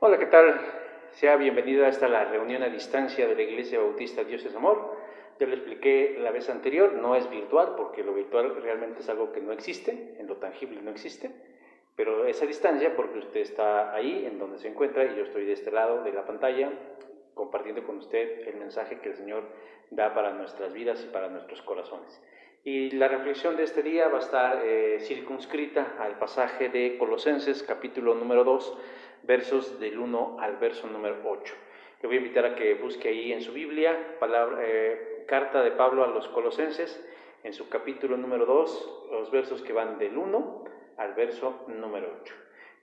Hola, ¿qué tal? Sea bienvenido a esta la reunión a distancia de la Iglesia Bautista Dios es Amor. Ya lo expliqué la vez anterior, no es virtual porque lo virtual realmente es algo que no existe, en lo tangible no existe, pero es a distancia porque usted está ahí en donde se encuentra y yo estoy de este lado de la pantalla compartiendo con usted el mensaje que el Señor da para nuestras vidas y para nuestros corazones. Y la reflexión de este día va a estar circunscrita al pasaje de Colosenses, capítulo número 2, versos del 1 al verso número 8. Le voy a invitar a que busque ahí en su Biblia, carta de Pablo a los Colosenses, en su capítulo número 2, los versos que van del 1 al verso número 8.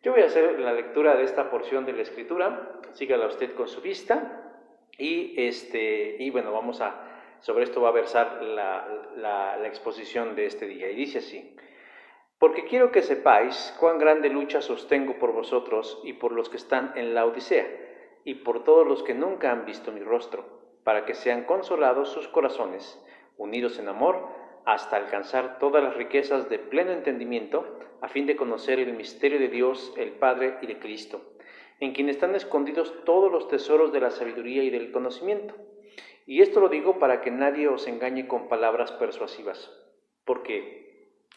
Yo voy a hacer la lectura de esta porción de la Escritura, sígala usted con su vista, y bueno, sobre esto va a versar la exposición de este día, y dice así: porque quiero que sepáis cuán grande lucha sostengo por vosotros y por los que están en la Odisea, y por todos los que nunca han visto mi rostro, para que sean consolados sus corazones, unidos en amor, hasta alcanzar todas las riquezas de pleno entendimiento, a fin de conocer el misterio de Dios, el Padre y de Cristo, en quien están escondidos todos los tesoros de la sabiduría y del conocimiento. Y esto lo digo para que nadie os engañe con palabras persuasivas, porque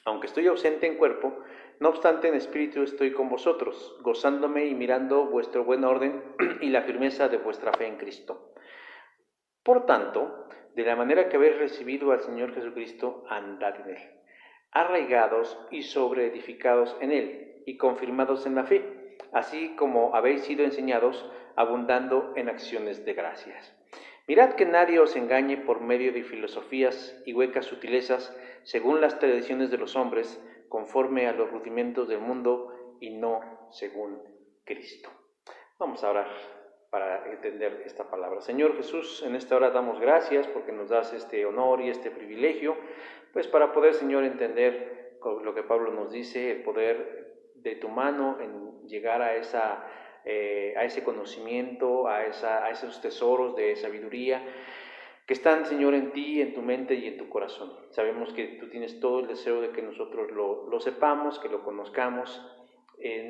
aunque estoy ausente en cuerpo, no obstante en espíritu estoy con vosotros, gozándome y mirando vuestro buen orden y la firmeza de vuestra fe en Cristo. Por tanto, de la manera que habéis recibido al Señor Jesucristo, andad en Él, arraigados y sobreedificados en Él, y confirmados en la fe, así como habéis sido enseñados, abundando en acciones de gracias. Mirad que nadie os engañe por medio de filosofías y huecas sutilezas, según las tradiciones de los hombres, conforme a los rudimentos del mundo y no según Cristo. Vamos a orar para entender esta palabra. Señor Jesús, en esta hora damos gracias porque nos das este honor y este privilegio, pues para poder, Señor, entender lo que Pablo nos dice, el poder de tu mano en llegar a ese conocimiento, a esos tesoros de sabiduría que están, Señor, en ti, en tu mente y en tu corazón. Sabemos que tú tienes todo el deseo de que nosotros lo sepamos, que lo conozcamos,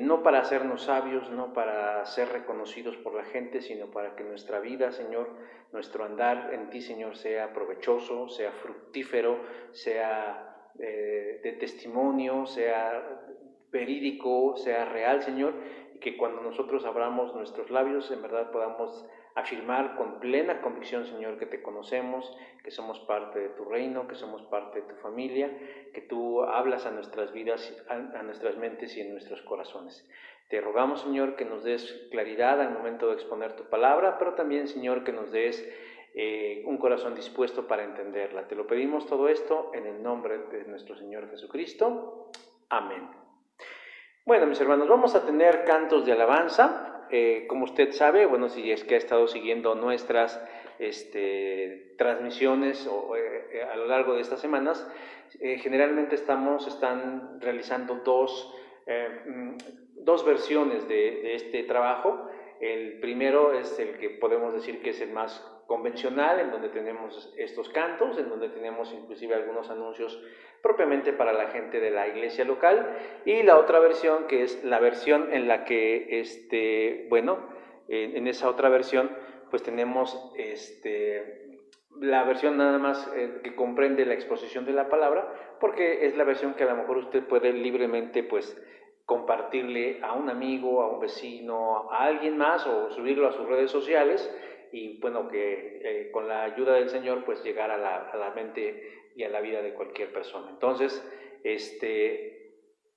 no para hacernos sabios, no para ser reconocidos por la gente, sino para que nuestra vida, Señor, nuestro andar en ti, Señor, sea provechoso, sea fructífero, sea de testimonio, sea verídico, sea real, Señor, y que cuando nosotros abramos nuestros labios, en verdad podamos afirmar con plena convicción, Señor, que te conocemos, que somos parte de tu reino, que somos parte de tu familia, que tú hablas a nuestras vidas, a nuestras mentes y en nuestros corazones. Te rogamos, Señor, que nos des claridad al momento de exponer tu palabra, pero también, Señor, que nos des un corazón dispuesto para entenderla. Te lo pedimos todo esto en el nombre de nuestro Señor Jesucristo. Amén. Bueno, mis hermanos, vamos a tener cantos de alabanza. Como usted sabe, bueno, si es que ha estado siguiendo nuestras transmisiones a lo largo de estas semanas, generalmente están realizando dos versiones de este trabajo. El primero es el que podemos decir que es el más convencional, en donde tenemos estos cantos, en donde tenemos inclusive algunos anuncios propiamente para la gente de la iglesia local, y la otra versión que es la versión en la que, en esa otra versión pues tenemos la versión nada más que comprende la exposición de la palabra, porque es la versión que a lo mejor usted puede libremente pues compartirle a un amigo, a un vecino, a alguien más, o subirlo a sus redes sociales, y bueno, que con la ayuda del Señor pues llegar a la mente y a la vida de cualquier persona. Entonces,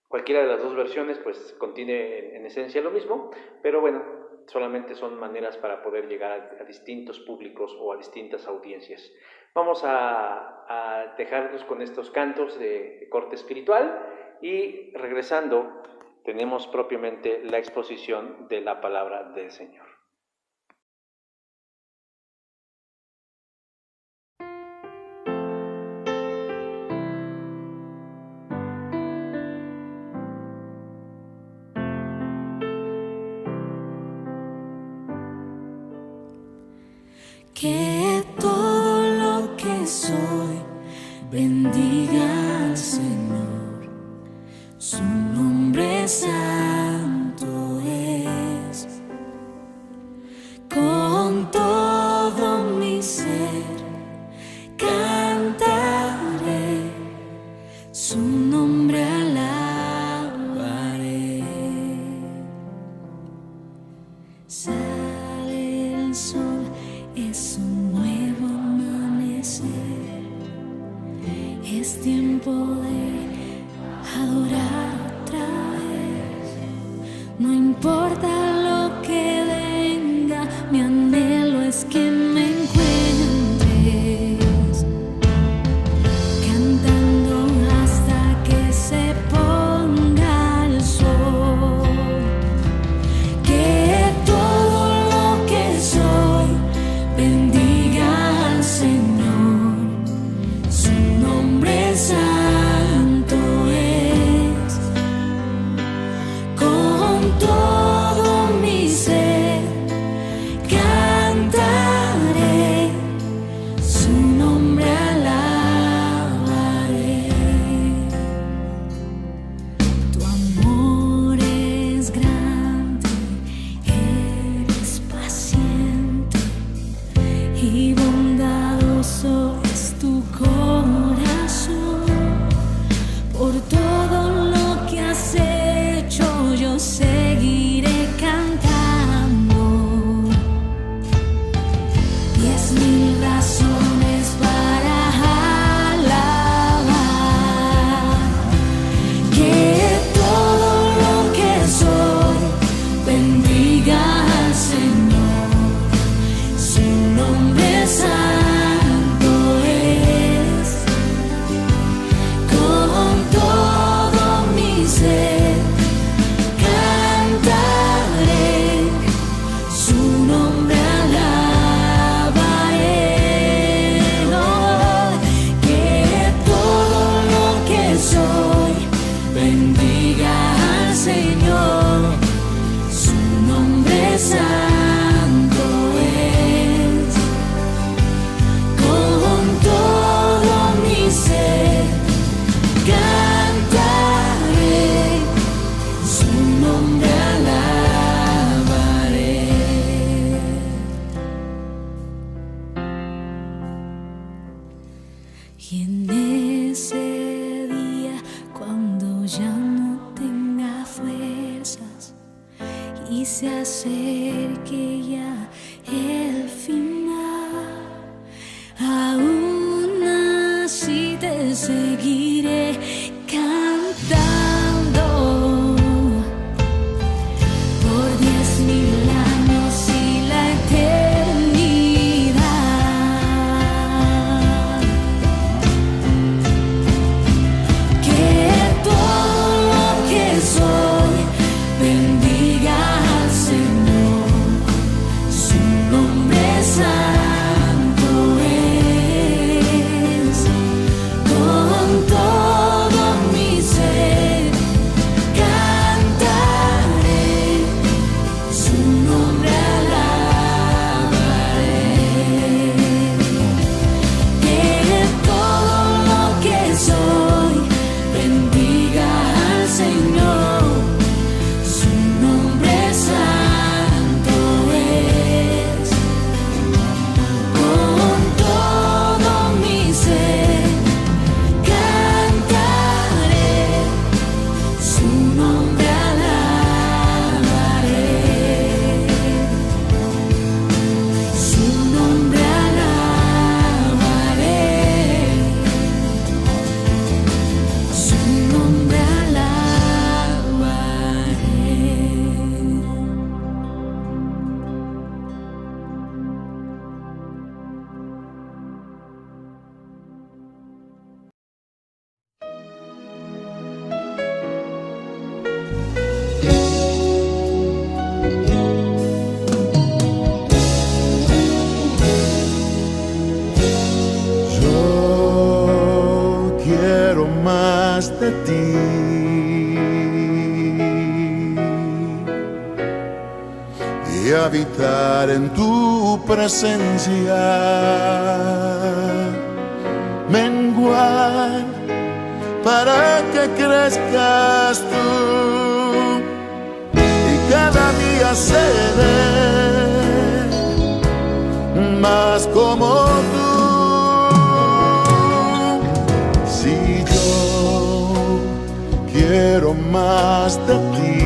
cualquiera de las dos versiones pues contiene en esencia lo mismo, pero bueno, solamente son maneras para poder llegar a distintos públicos o a distintas audiencias. Vamos a dejarnos con estos cantos de corte espiritual, y regresando tenemos propiamente la exposición de la palabra del Señor. Que todo lo que soy bendiga al Señor, su nombre santo es. es tiempo de adorar otra vez. No importa lo que venga, mi anhelo es que me encuentres cantando hasta que se ponga el sol. Que todo lo que soy bendiga al Señor. Su nombre santo es. Con todo mi ser cantaré, su nombre alabaré. Tu amor es grande, eres paciente y bondadoso es tu corazón. Por todo lo que has hecho, yo seguiré cantando. 10,000 razones para alabar. Que todo lo que soy bendiga al Señor. Su nombre santo es. Con todo mi ser cantaré, su nombre alabaré. Oh, que todo lo que soy bendiga al Señor. Su nombre santo es. Con todo mi ser cantaré, su nombre alabaré. Y en ese día, cuando ya no tenga fuerzas y se acerque ya el final, aún así te seguiré cantando por 10,000 años y la eternidad. Que todo lo que soy bendiga al Señor. Su nombre santo es. Con todo mi ser cantaré, su nombre alabaré. Que todo lo que soy bendiga al Señor. Su nombre santo es. Con todo mi ser cantaré, su nombre alabaré. Su nombre alabaré. Su nombre Yo quiero más de ti. Y habitar en tu presencia, menguar para que crezcas tú y cada día seré más como tú. Si yo quiero más de ti,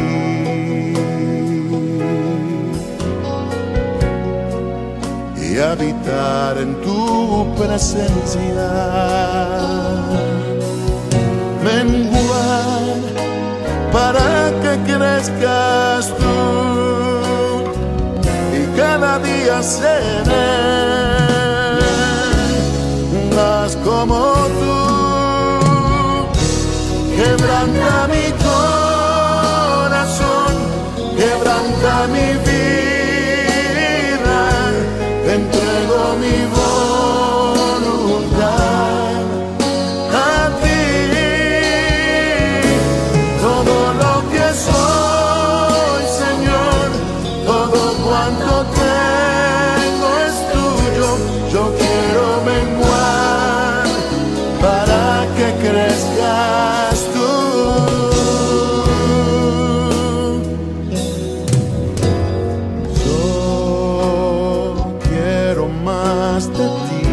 y habitar en tu presencia, menguar para que crezcas tú, y cada día seré más como tú. Quebranta mi corazón, quebranta mi vida, te entrego mi voluntad a ti. Todo lo que soy, Señor, todo cuanto tengo es tuyo. Yo quiero menguar para que crezcas tú. Yo quiero más de ti,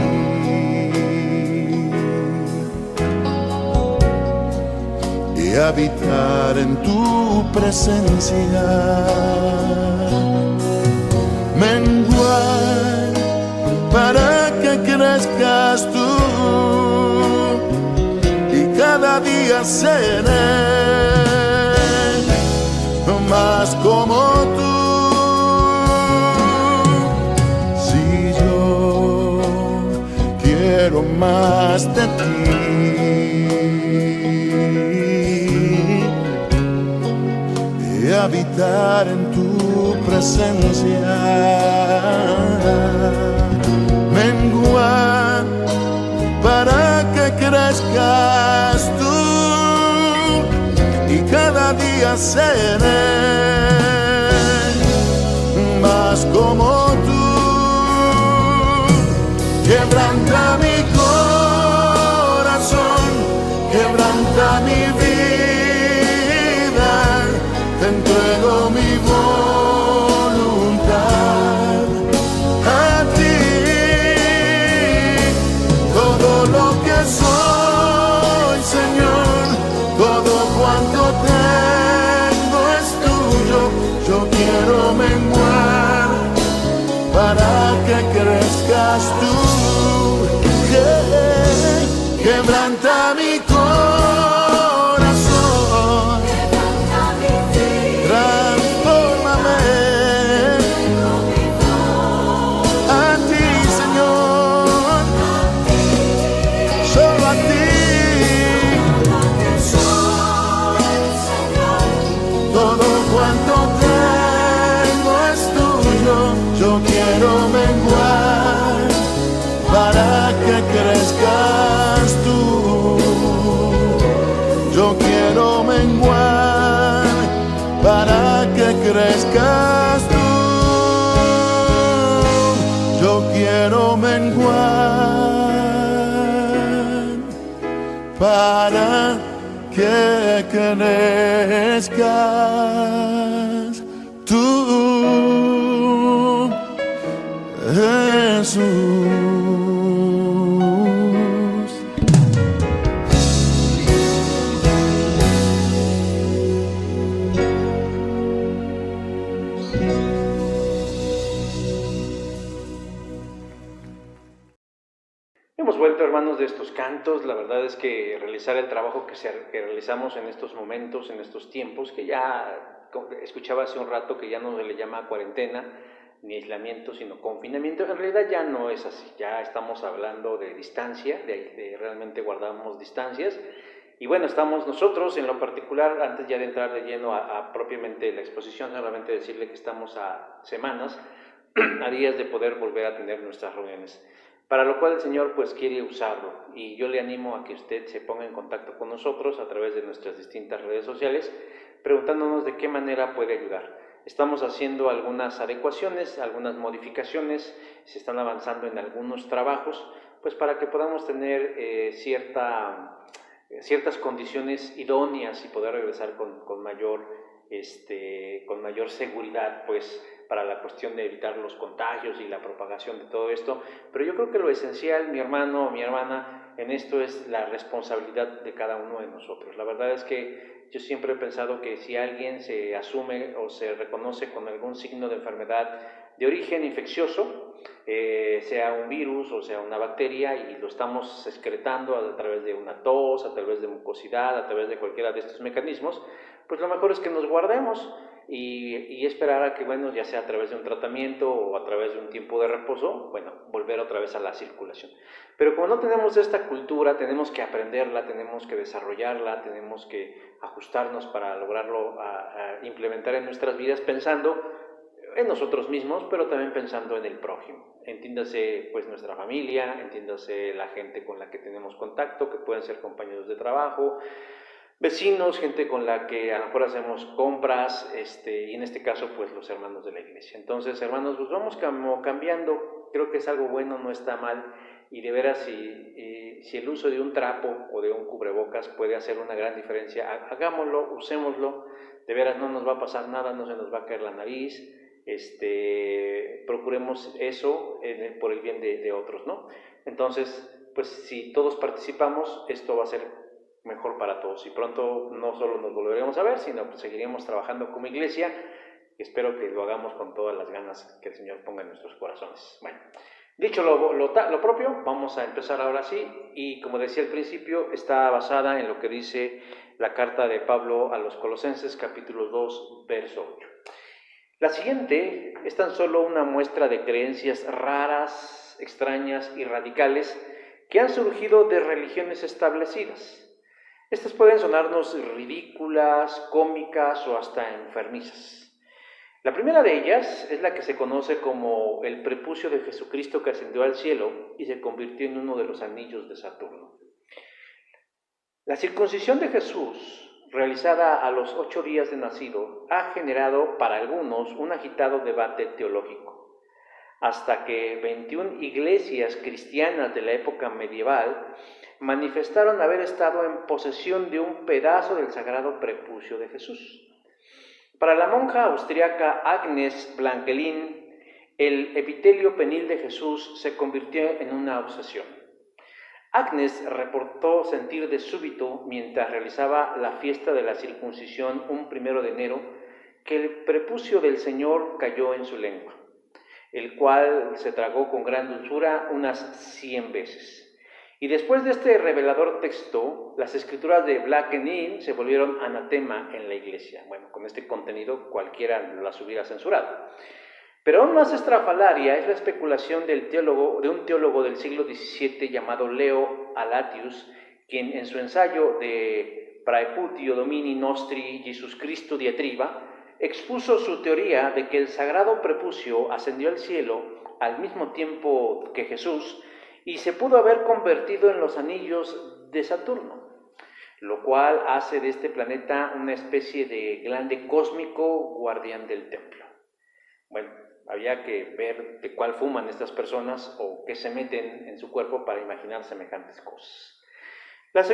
y habitar en tu presencia, menguar para que crezcas tú, y cada día seré más como tú. Si yo quiero más de ti, y habitar en tu presencia, menguar para que crezcas tú, y cada día seré más como tú. Quebranta mi corazón, quebranta mi vida, te entrego mi voluntad a ti. Todo lo que soy, Señor, todo cuanto tengo es tuyo. Yo quiero menguar para que crezcas tú. Quebranta mi corazón, transfórmame a ti, Señor, solo a ti. Todo cuanto tengo es tuyo. Yo quiero menguar para que crezcas tú. Yo quiero menguar para que crezcas tú. Yo quiero menguar para que crezcas tú, Jesús. Hemos vuelto, hermanos, de estos cantos. La verdad es que realizar el trabajo que realizamos en estos momentos, en estos tiempos, que ya escuchaba hace un rato que ya no se le llama cuarentena ni aislamiento, sino confinamiento, en realidad ya no es así. Ya estamos hablando de distancia, de realmente guardamos distancias. Y bueno, estamos nosotros en lo particular, antes ya de entrar de lleno a propiamente la exposición, solamente decirle que estamos a semanas, a días de poder volver a tener nuestras reuniones, para lo cual el Señor pues quiere usarlo, y yo le animo a que usted se ponga en contacto con nosotros a través de nuestras distintas redes sociales, preguntándonos de qué manera puede ayudar. Estamos haciendo algunas adecuaciones, algunas modificaciones, se están avanzando en algunos trabajos, pues para que podamos tener ciertas condiciones idóneas y poder regresar con mayor seguridad, pues, para la cuestión de evitar los contagios y la propagación de todo esto. Pero yo creo que lo esencial, mi hermano o mi hermana, en esto es la responsabilidad de cada uno de nosotros. La verdad es que yo siempre he pensado que si alguien se asume o se reconoce con algún signo de enfermedad de origen infeccioso, sea un virus o sea una bacteria, y lo estamos excretando a través de una tos, a través de mucosidad, a través de cualquiera de estos mecanismos, pues lo mejor es que nos guardemos y esperar a que, bueno, ya sea a través de un tratamiento o a través de un tiempo de reposo, bueno, volver otra vez a la circulación. Pero como no tenemos esta cultura, tenemos que aprenderla, tenemos que desarrollarla, tenemos que ajustarnos para lograrlo a implementar en nuestras vidas, pensando en nosotros mismos, pero también pensando en el prójimo. Entiéndase pues nuestra familia, entiéndase la gente con la que tenemos contacto, que pueden ser compañeros de trabajo, vecinos, gente con la que a lo mejor hacemos compras, y en este caso pues los hermanos de la iglesia. Entonces, hermanos, pues vamos cambiando, creo que es algo bueno, no está mal, y de veras si el uso de un trapo o de un cubrebocas puede hacer una gran diferencia, hagámoslo, usémoslo, de veras no nos va a pasar nada, no se nos va a caer la nariz, procuremos eso por el bien de otros, ¿no? Entonces, pues si todos participamos, esto va a ser mejor para todos, y pronto no solo nos volveremos a ver, sino que seguiremos trabajando como iglesia. Espero que lo hagamos con todas las ganas que el Señor ponga en nuestros corazones. Bueno, dicho lo propio, vamos a empezar ahora sí, y como decía al principio, está basada en lo que dice la carta de Pablo a los Colosenses, capítulo 2, verso 8. La siguiente es tan solo una muestra de creencias raras, extrañas y radicales que han surgido de religiones establecidas. Estas pueden sonarnos ridículas, cómicas o hasta enfermizas. La primera de ellas es la que se conoce como el prepucio de Jesucristo que ascendió al cielo y se convirtió en uno de los anillos de Saturno. La circuncisión de Jesús, realizada a los 8 días de nacido, ha generado para algunos un agitado debate teológico, hasta que 21 iglesias cristianas de la época medieval manifestaron haber estado en posesión de un pedazo del sagrado prepucio de Jesús. Para la monja austriaca Agnes Blanquelin, el epitelio penil de Jesús se convirtió en una obsesión. Agnes reportó sentir de súbito, mientras realizaba la fiesta de la circuncisión un 1 de enero, que el prepucio del Señor cayó en su lengua, el cual se tragó con gran dulzura unas 100 veces. Y después de este revelador texto, las escrituras de Blanquelin se volvieron anatema en la iglesia. Bueno, con este contenido cualquiera las hubiera censurado. Pero aún más estrafalaria es la especulación de un teólogo del siglo XVII llamado Leo Alatius, quien en su ensayo de Praeputio Domini Nostri Jesus Christo Diatriba expuso su teoría de que el sagrado prepucio ascendió al cielo al mismo tiempo que Jesús y se pudo haber convertido en los anillos de Saturno, lo cual hace de este planeta una especie de glande cósmico guardián del templo. Bueno, había que ver de cuál fuman estas personas o qué se meten en su cuerpo para imaginar semejantes cosas. El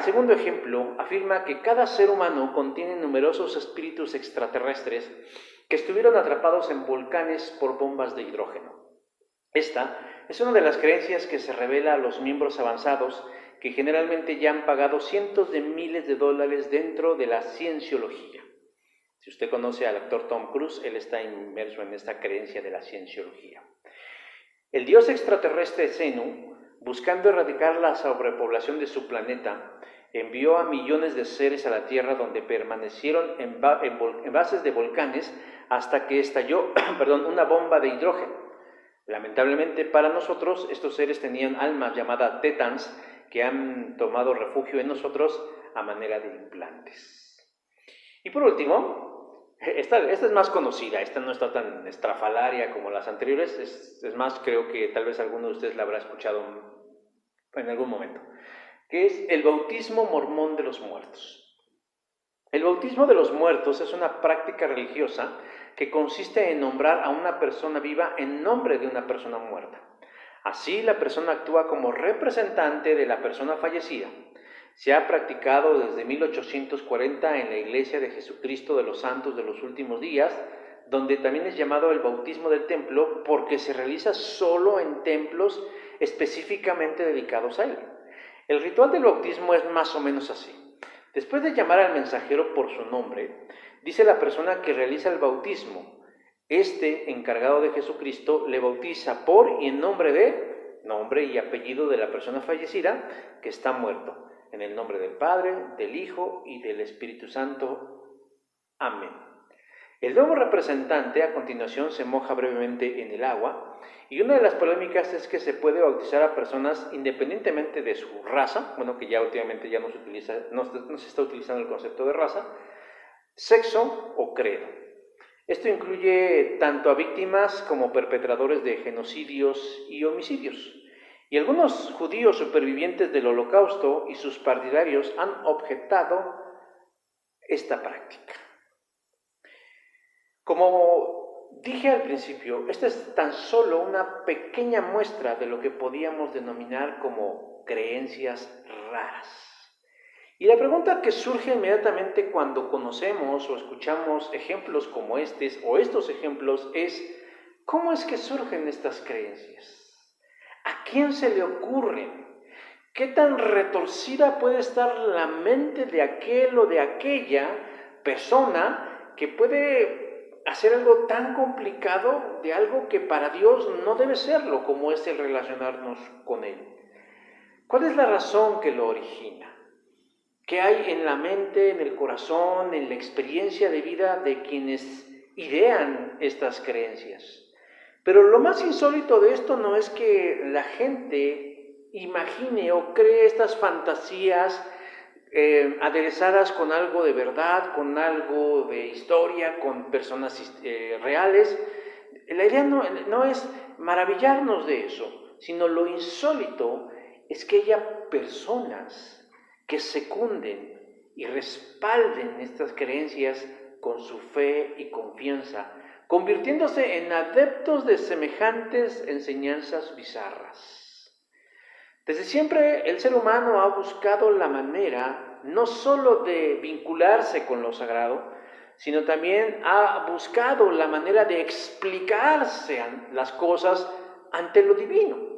segundo ejemplo afirma que cada ser humano contiene numerosos espíritus extraterrestres que estuvieron atrapados en volcanes por bombas de hidrógeno. Esta es una de las creencias que se revela a los miembros avanzados que generalmente ya han pagado cientos de miles de dólares dentro de la cienciología. Si usted conoce al actor Tom Cruise, él está inmerso en esta creencia de la cienciología. El dios extraterrestre Zenu, buscando erradicar la sobrepoblación de su planeta, envió a millones de seres a la Tierra, donde permanecieron en bases de volcanes hasta que estalló una bomba de hidrógeno. Lamentablemente para nosotros, estos seres tenían almas llamadas Tetans que han tomado refugio en nosotros a manera de implantes. Y por último, esta es más conocida, esta no está tan estrafalaria como las anteriores, es más, creo que tal vez alguno de ustedes la habrá escuchado en algún momento, que es el bautismo mormón de los muertos. El bautismo de los muertos es una práctica religiosa que consiste en nombrar a una persona viva en nombre de una persona muerta. Así, la persona actúa como representante de la persona fallecida. Se ha practicado desde 1840 en la Iglesia de Jesucristo de los Santos de los Últimos Días, donde también es llamado el bautismo del templo porque se realiza solo en templos específicamente dedicados a él. El ritual del bautismo es más o menos así. Después de llamar al mensajero por su nombre, dice la persona que realiza el bautismo: este, encargado de Jesucristo, le bautiza por y en nombre y apellido de la persona fallecida que está muerto, en el nombre del Padre, del Hijo y del Espíritu Santo. Amén. El nuevo representante a continuación se moja brevemente en el agua, y una de las polémicas es que se puede bautizar a personas independientemente de su raza, bueno, que ya últimamente ya no se está utilizando el concepto de raza, sexo o credo. Esto incluye tanto a víctimas como perpetradores de genocidios y homicidios. Y algunos judíos supervivientes del Holocausto y sus partidarios han objetado esta práctica. Como dije al principio, esta es tan solo una pequeña muestra de lo que podíamos denominar como creencias raras. Y la pregunta que surge inmediatamente cuando conocemos o escuchamos ejemplos como estos ejemplos es: ¿cómo es que surgen estas creencias? ¿A quién se le ocurren? ¿Qué tan retorcida puede estar la mente de aquel o de aquella persona que puede hacer algo tan complicado de algo que para Dios no debe serlo, como es el relacionarnos con Él? ¿Cuál es la razón que lo origina? ¿Qué hay en la mente, en el corazón, en la experiencia de vida de quienes idean estas creencias? Pero lo más insólito de esto no es que la gente imagine o cree estas fantasías aderezadas con algo de verdad, con algo de historia, con personas reales. La idea no es maravillarnos de eso, sino lo insólito es que haya personas que secunden y respalden estas creencias con su fe y confianza, convirtiéndose en adeptos de semejantes enseñanzas bizarras. Desde siempre el ser humano ha buscado la manera no solo de vincularse con lo sagrado, sino también ha buscado la manera de explicarse las cosas ante lo divino.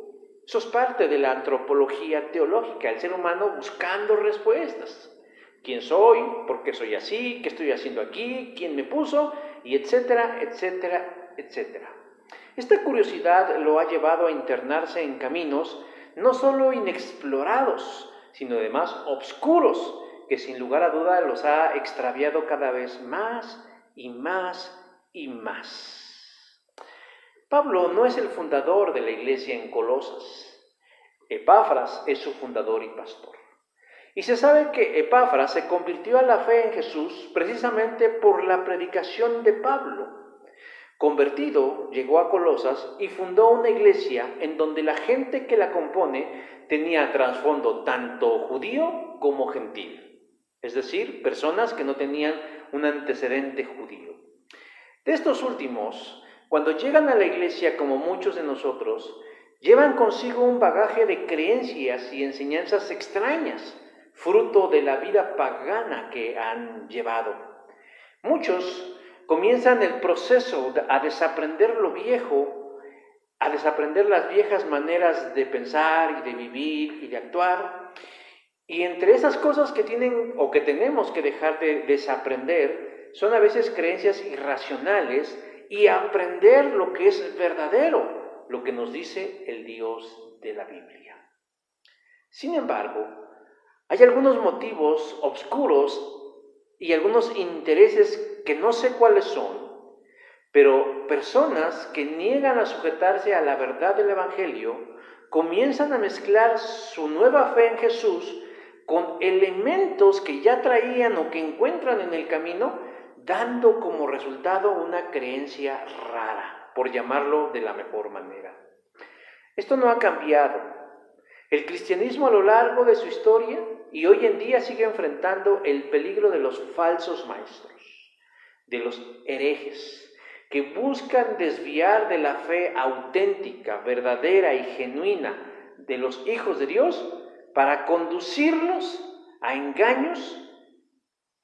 Eso es parte de la antropología teológica, el ser humano buscando respuestas. ¿Quién soy? ¿Por qué soy así? ¿Qué estoy haciendo aquí? ¿Quién me puso? Y etcétera, etcétera, etcétera. Esta curiosidad lo ha llevado a internarse en caminos no solo inexplorados, sino además obscuros, que sin lugar a duda los ha extraviado cada vez más y más y más. Pablo no es el fundador de la iglesia en Colosas. Epafras es su fundador y pastor. Y se sabe que Epafras se convirtió a la fe en Jesús precisamente por la predicación de Pablo. Convertido, llegó a Colosas y fundó una iglesia en donde la gente que la compone tenía trasfondo tanto judío como gentil. Es decir, personas que no tenían un antecedente judío. De estos últimos, cuando llegan a la iglesia, como muchos de nosotros, llevan consigo un bagaje de creencias y enseñanzas extrañas, fruto de la vida pagana que han llevado. Muchos comienzan el proceso a desaprender lo viejo, a desaprender las viejas maneras de pensar y de vivir y de actuar. Y entre esas cosas que tienen o que tenemos que dejar de desaprender son a veces creencias irracionales y aprender lo que es verdadero, lo que nos dice el Dios de la Biblia. Sin embargo, hay algunos motivos oscuros y algunos intereses que no sé cuáles son, pero personas que niegan a sujetarse a la verdad del Evangelio comienzan a mezclar su nueva fe en Jesús con elementos que ya traían o que encuentran en el camino, dando como resultado una creencia rara, por llamarlo de la mejor manera. Esto no ha cambiado. El cristianismo a lo largo de su historia y hoy en día sigue enfrentando el peligro de los falsos maestros, de los herejes, que buscan desviar de la fe auténtica, verdadera y genuina de los hijos de Dios para conducirlos a engaños,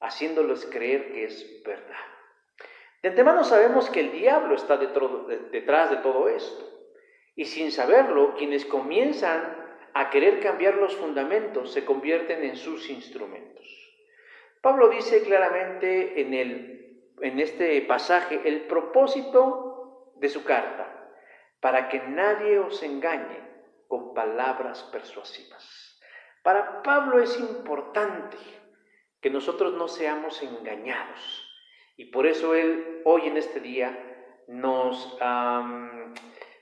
haciéndoles creer que es verdad. De antemano sabemos que el diablo está detrás de todo esto. Y sin saberlo, quienes comienzan a querer cambiar los fundamentos, se convierten en sus instrumentos. Pablo dice claramente en este pasaje el propósito de su carta, para que nadie os engañe con palabras persuasivas. Para Pablo es importante que nosotros no seamos engañados, y por eso él hoy en este día nos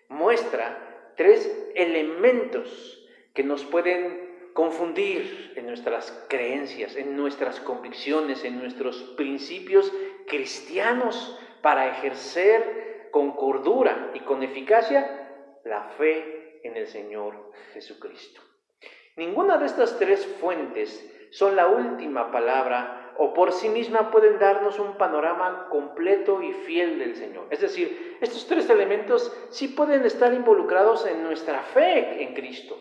muestra 3 elementos que nos pueden confundir en nuestras creencias, en nuestras convicciones, en nuestros principios cristianos para ejercer con cordura y con eficacia la fe en el Señor Jesucristo. Ninguna de estas 3 fuentes son la última palabra o por sí misma pueden darnos un panorama completo y fiel del Señor. Es decir, estos 3 elementos sí pueden estar involucrados en nuestra fe en Cristo,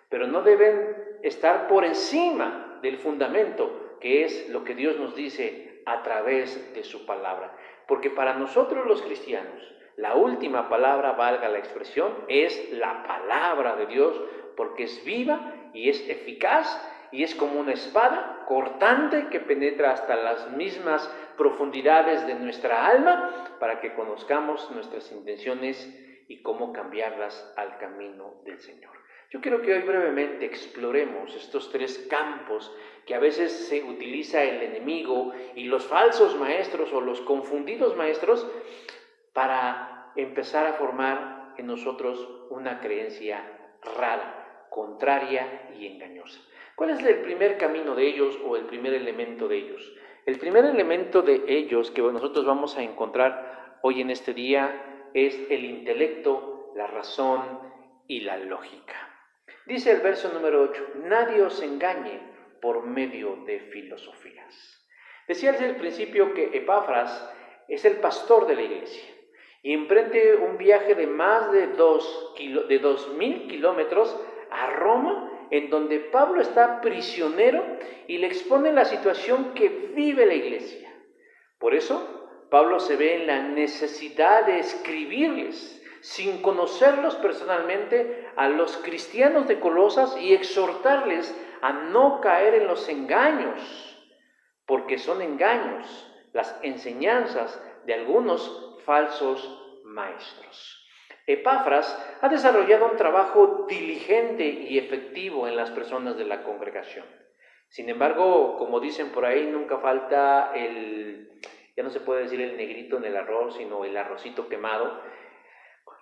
pero no deben estar por encima del fundamento, que es lo que Dios nos dice a través de su palabra. Porque para nosotros los cristianos, la última palabra, valga la expresión, es la palabra de Dios, porque es viva y es eficaz y es como una espada cortante que penetra hasta las mismas profundidades de nuestra alma para que conozcamos nuestras intenciones y cómo cambiarlas al camino del Señor. Yo quiero que hoy brevemente exploremos estos 3 campos que a veces se utiliza el enemigo y los falsos maestros o los confundidos maestros para empezar a formar en nosotros una creencia rara, contraria y engañosa. ¿Cuál es el primer camino de ellos o el primer elemento de ellos? El primer elemento de ellos que nosotros vamos a encontrar hoy en este día es el intelecto, la razón y la lógica. Dice el verso número 8, nadie os engañe por medio de filosofías. Decía desde el principio que Epafras es el pastor de la iglesia y emprende un viaje de más de 2,000 kilómetros a Roma, en donde Pablo está prisionero y le expone la situación que vive la iglesia. Por eso, Pablo se ve en la necesidad de escribirles, sin conocerlos personalmente, a los cristianos de Colosas y exhortarles a no caer en los engaños, porque son engaños las enseñanzas de algunos falsos maestros. Epafras ha desarrollado un trabajo diligente y efectivo en las personas de la congregación. Sin embargo, como dicen por ahí, nunca falta ya no se puede decir el negrito en el arroz, sino el arrocito quemado.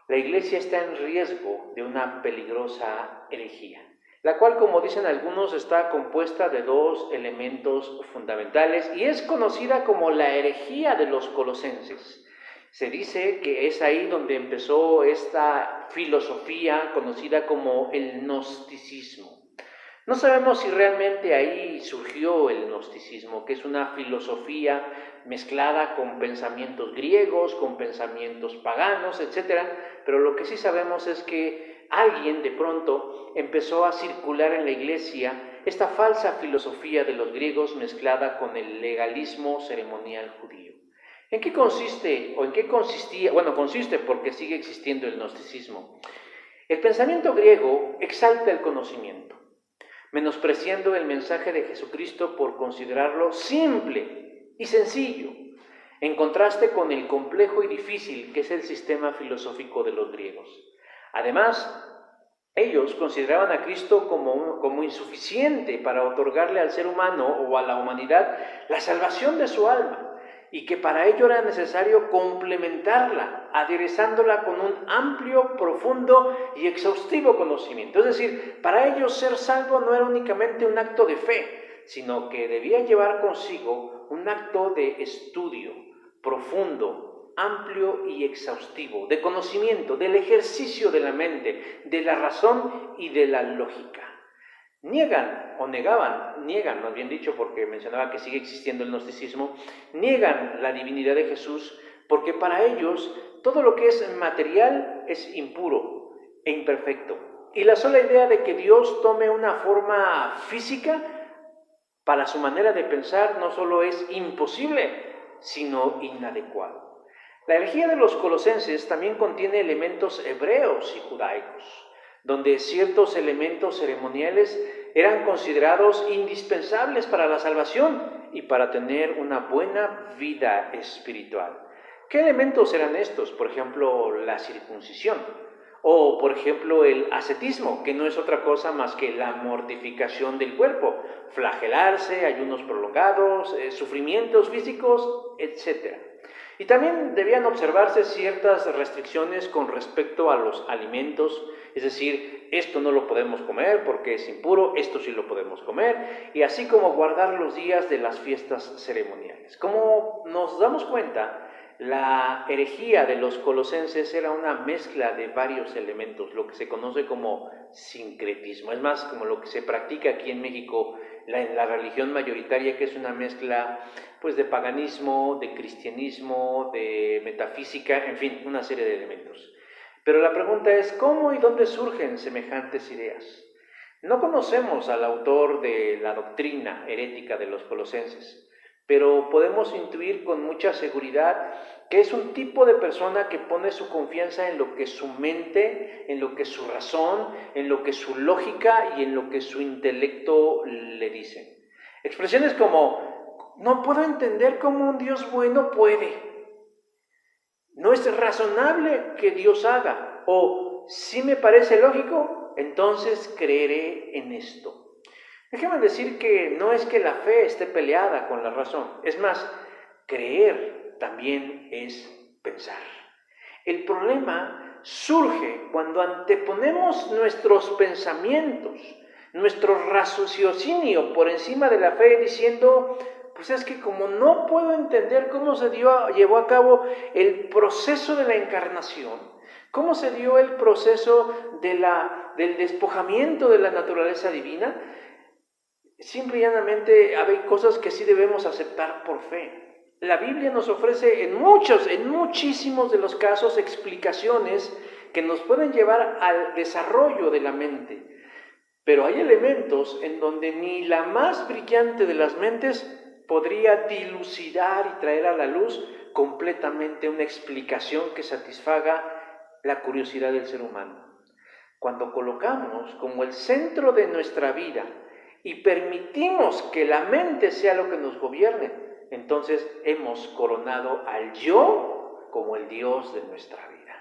La iglesia está en riesgo de una peligrosa herejía, la cual, como dicen algunos, está compuesta de 2 elementos fundamentales y es conocida como la herejía de los colosenses. Se dice que es ahí donde empezó esta filosofía conocida como el gnosticismo. No sabemos si realmente ahí surgió el gnosticismo, que es una filosofía mezclada con pensamientos griegos, con pensamientos paganos, etc. Pero lo que sí sabemos es que alguien de pronto empezó a circular en la iglesia esta falsa filosofía de los griegos mezclada con el legalismo ceremonial judío. ¿En qué consiste o en qué consistía? Bueno, consiste porque sigue existiendo el gnosticismo. El pensamiento griego exalta el conocimiento, menospreciando el mensaje de Jesucristo por considerarlo simple y sencillo, en contraste con el complejo y difícil que es el sistema filosófico de los griegos. Además, ellos consideraban a Cristo como insuficiente para otorgarle al ser humano o a la humanidad la salvación de su alma, y que para ello era necesario complementarla, aderezándola con un amplio, profundo y exhaustivo conocimiento. Es decir, para ellos ser salvo no era únicamente un acto de fe, sino que debía llevar consigo un acto de estudio profundo, amplio y exhaustivo, de conocimiento, del ejercicio de la mente, de la razón y de la lógica. Niegan, más bien dicho, porque mencionaba que sigue existiendo el gnosticismo, niegan la divinidad de Jesús porque para ellos todo lo que es material es impuro e imperfecto. Y la sola idea de que Dios tome una forma física para su manera de pensar no solo es imposible, sino inadecuado. La herejía de los colosenses también contiene elementos hebreos y judaicos. donde ciertos elementos ceremoniales eran considerados indispensables para la salvación y para tener una buena vida espiritual. ¿Qué elementos eran estos? Por ejemplo, la circuncisión, o por ejemplo el ascetismo, que no es otra cosa más que la mortificación del cuerpo, flagelarse, ayunos prolongados, sufrimientos físicos, etc. Y también debían observarse ciertas restricciones con respecto a los alimentos, es decir, esto no lo podemos comer porque es impuro, esto sí lo podemos comer, y así como guardar los días de las fiestas ceremoniales. Como nos damos cuenta, la herejía de los colosenses era una mezcla de varios elementos, lo que se conoce como sincretismo. Es más, como lo que se practica aquí en México, en la religión mayoritaria, que es una mezcla pues de paganismo, de cristianismo, de metafísica, en fin, una serie de elementos. Pero la pregunta es, ¿cómo y dónde surgen semejantes ideas? No conocemos al autor de la doctrina herética de los colosenses, pero podemos intuir con mucha seguridad que es un tipo de persona que pone su confianza en lo que su mente, en lo que su razón, en lo que su lógica y en lo que su intelecto le dicen. Expresiones como, no puedo entender cómo un Dios bueno puede. No es razonable que Dios haga. O, si me parece lógico, entonces creeré en esto. Déjenme decir que no es que la fe esté peleada con la razón. Es más, creer también es pensar. El problema surge cuando anteponemos nuestros pensamientos, nuestro raciocinio por encima de la fe, diciendo, pues es que como no puedo entender cómo se llevó a cabo el proceso de la encarnación, cómo se dio el proceso del despojamiento de la naturaleza divina, simple y llanamente hay cosas que sí debemos aceptar por fe. La Biblia nos ofrece en muchísimos de los casos explicaciones que nos pueden llevar al desarrollo de la mente. Pero hay elementos en donde ni la más brillante de las mentes podría dilucidar y traer a la luz completamente una explicación que satisfaga la curiosidad del ser humano. Cuando colocamos como el centro de nuestra vida y permitimos que la mente sea lo que nos gobierne, entonces hemos coronado al yo como el Dios de nuestra vida.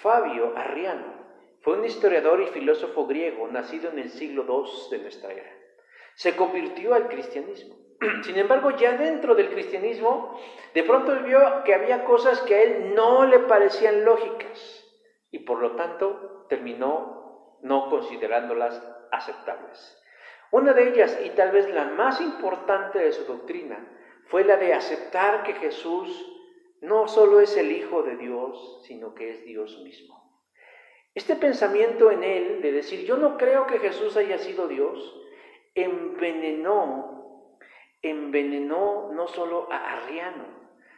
Fabio Arriano fue un historiador y filósofo griego nacido en el siglo II de nuestra era. Se convirtió al cristianismo. Sin embargo, ya dentro del cristianismo, de pronto él vio que había cosas que a él no le parecían lógicas y por lo tanto terminó no considerándolas aceptables. Una de ellas, y tal vez la más importante de su doctrina, fue la de aceptar que Jesús no solo es el Hijo de Dios, sino que es Dios mismo. Este pensamiento en él, de decir, yo no creo que Jesús haya sido Dios, envenenó no solo a Arriano,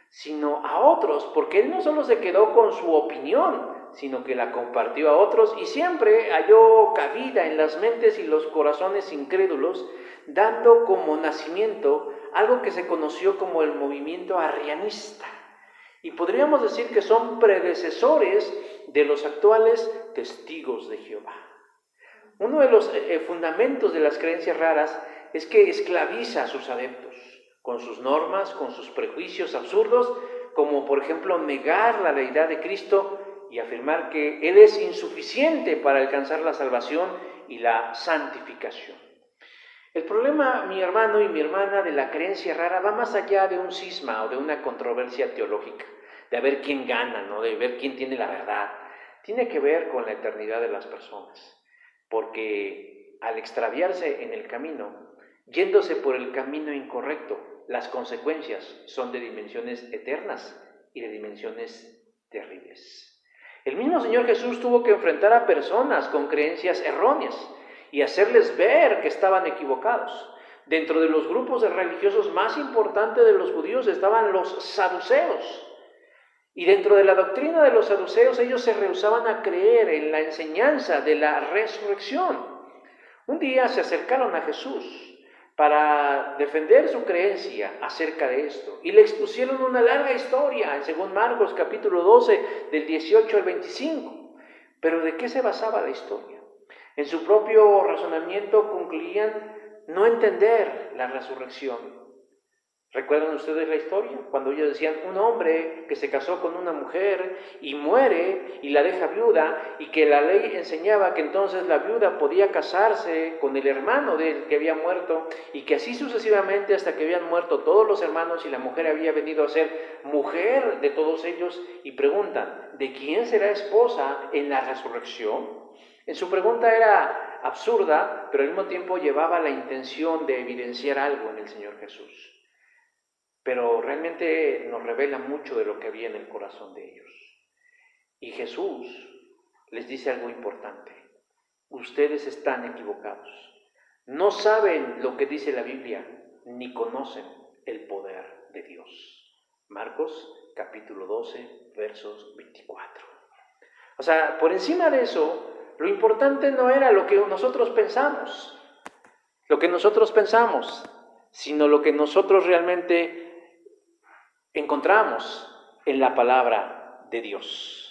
sino a otros, porque él no solo se quedó con su opinión, sino que la compartió a otros y siempre halló cabida en las mentes y los corazones incrédulos, dando como nacimiento algo que se conoció como el movimiento arrianista. Y podríamos decir que son predecesores de los actuales testigos de Jehová. Uno de los fundamentos de las creencias raras es que esclaviza a sus adeptos con sus normas, con sus prejuicios absurdos, como por ejemplo negar la deidad de Cristo y afirmar que Él es insuficiente para alcanzar la salvación y la santificación. El problema, mi hermano y mi hermana, de la creencia rara va más allá de un cisma o de una controversia teológica, de ver quién gana, ¿no? De ver quién tiene la verdad. Tiene que ver con la eternidad de las personas, porque al extraviarse en el camino, yéndose por el camino incorrecto, las consecuencias son de dimensiones eternas y de dimensiones terribles. El mismo Señor Jesús tuvo que enfrentar a personas con creencias erróneas y hacerles ver que estaban equivocados. Dentro de los grupos religiosos más importantes de los judíos estaban los saduceos. Y dentro de la doctrina de los saduceos, ellos se rehusaban a creer en la enseñanza de la resurrección. Un día se acercaron a Jesús para defender su creencia acerca de esto, y le expusieron una larga historia, según Marcos capítulo 12, del 18 al 25. Pero ¿de qué se basaba la historia? En su propio razonamiento concluían no entender la resurrección. ¿Recuerdan ustedes la historia? Cuando ellos decían, un hombre que se casó con una mujer y muere y la deja viuda, y que la ley enseñaba que entonces la viuda podía casarse con el hermano del que había muerto, y que así sucesivamente hasta que habían muerto todos los hermanos y la mujer había venido a ser mujer de todos ellos, y preguntan, ¿de quién será esposa en la resurrección? En su pregunta era absurda, pero al mismo tiempo llevaba la intención de evidenciar algo en el Señor Jesús. Pero realmente nos revela mucho de lo que había en el corazón de ellos. Y Jesús les dice algo importante. Ustedes están equivocados. No saben lo que dice la Biblia, ni conocen el poder de Dios. Marcos capítulo 12, versos 24. O sea, por encima de eso, lo importante no era lo que nosotros pensamos, sino lo que nosotros realmente encontramos en la palabra de Dios.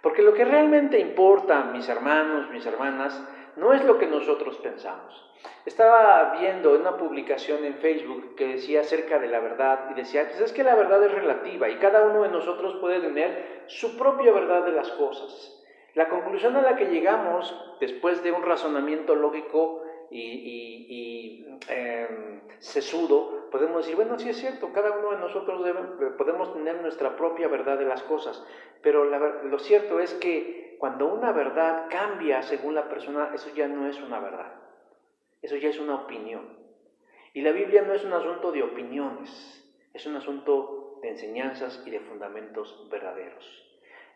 Porque lo que realmente importa, mis hermanos, mis hermanas, no es lo que nosotros pensamos. Estaba viendo una publicación en Facebook que decía acerca de la verdad y decía, pues es que la verdad es relativa y cada uno de nosotros puede tener su propia verdad de las cosas. La conclusión a la que llegamos después de un razonamiento lógico y sesudo, podemos decir, bueno, sí es cierto, cada uno de nosotros podemos tener nuestra propia verdad de las cosas, pero lo cierto es que cuando una verdad cambia según la persona, eso ya no es una verdad, eso ya es una opinión. Y la Biblia no es un asunto de opiniones, es un asunto de enseñanzas y de fundamentos verdaderos.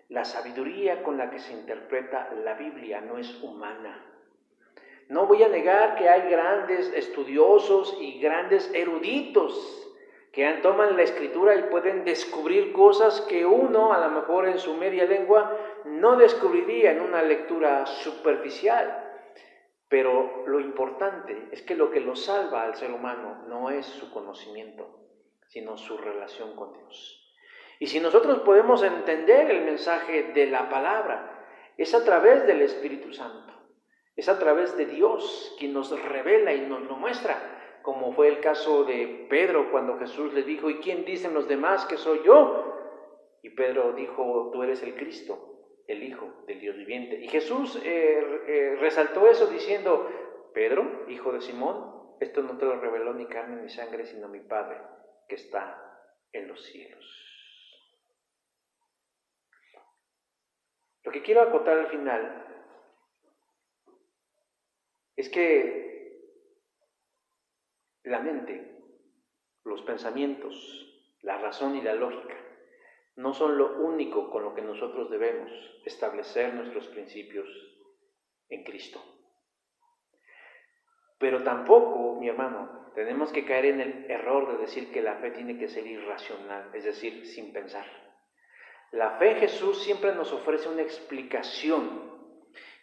La sabiduría con la que se interpreta la Biblia no es humana. No voy a negar que hay grandes estudiosos y grandes eruditos que toman la Escritura y pueden descubrir cosas que uno, a lo mejor en su media lengua, no descubriría en una lectura superficial. Pero lo importante es que lo que lo salva al ser humano no es su conocimiento, sino su relación con Dios. Y si nosotros podemos entender el mensaje de la palabra, es a través del Espíritu Santo. Es a través de Dios quien nos revela y nos lo muestra, como fue el caso de Pedro cuando Jesús le dijo, ¿y quién dicen los demás que soy yo? Y Pedro dijo, tú eres el Cristo, el Hijo del Dios viviente. Y Jesús resaltó eso diciendo, Pedro, hijo de Simón, esto no te lo reveló ni carne ni sangre, sino mi Padre que está en los cielos. Lo que quiero acotar al final es que la mente, los pensamientos, la razón y la lógica no son lo único con lo que nosotros debemos establecer nuestros principios en Cristo. Pero tampoco, mi hermano, tenemos que caer en el error de decir que la fe tiene que ser irracional, es decir, sin pensar. La fe en Jesús siempre nos ofrece una explicación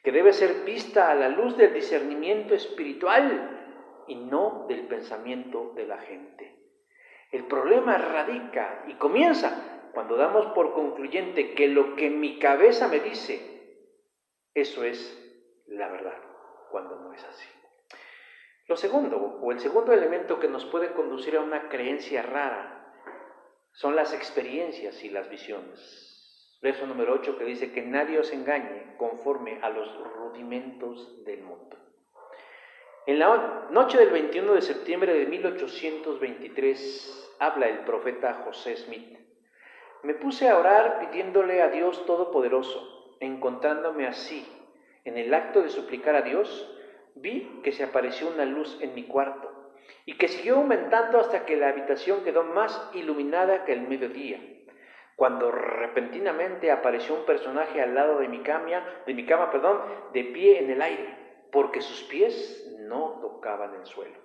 que debe ser vista a la luz del discernimiento espiritual y no del pensamiento de la gente. El problema radica y comienza cuando damos por concluyente que lo que mi cabeza me dice, eso es la verdad, cuando no es así. El segundo elemento que nos puede conducir a una creencia rara son las experiencias y las visiones. Verso número 8 que dice que nadie os engañe conforme a los rudimentos del mundo. En la noche del 21 de septiembre de 1823 habla el profeta José Smith. Me puse a orar pidiéndole a Dios Todopoderoso, encontrándome así. En el acto de suplicar a Dios, vi que se apareció una luz en mi cuarto y que siguió aumentando hasta que la habitación quedó más iluminada que el mediodía. Cuando repentinamente apareció un personaje al lado de mi cama, de pie en el aire, porque sus pies no tocaban el suelo.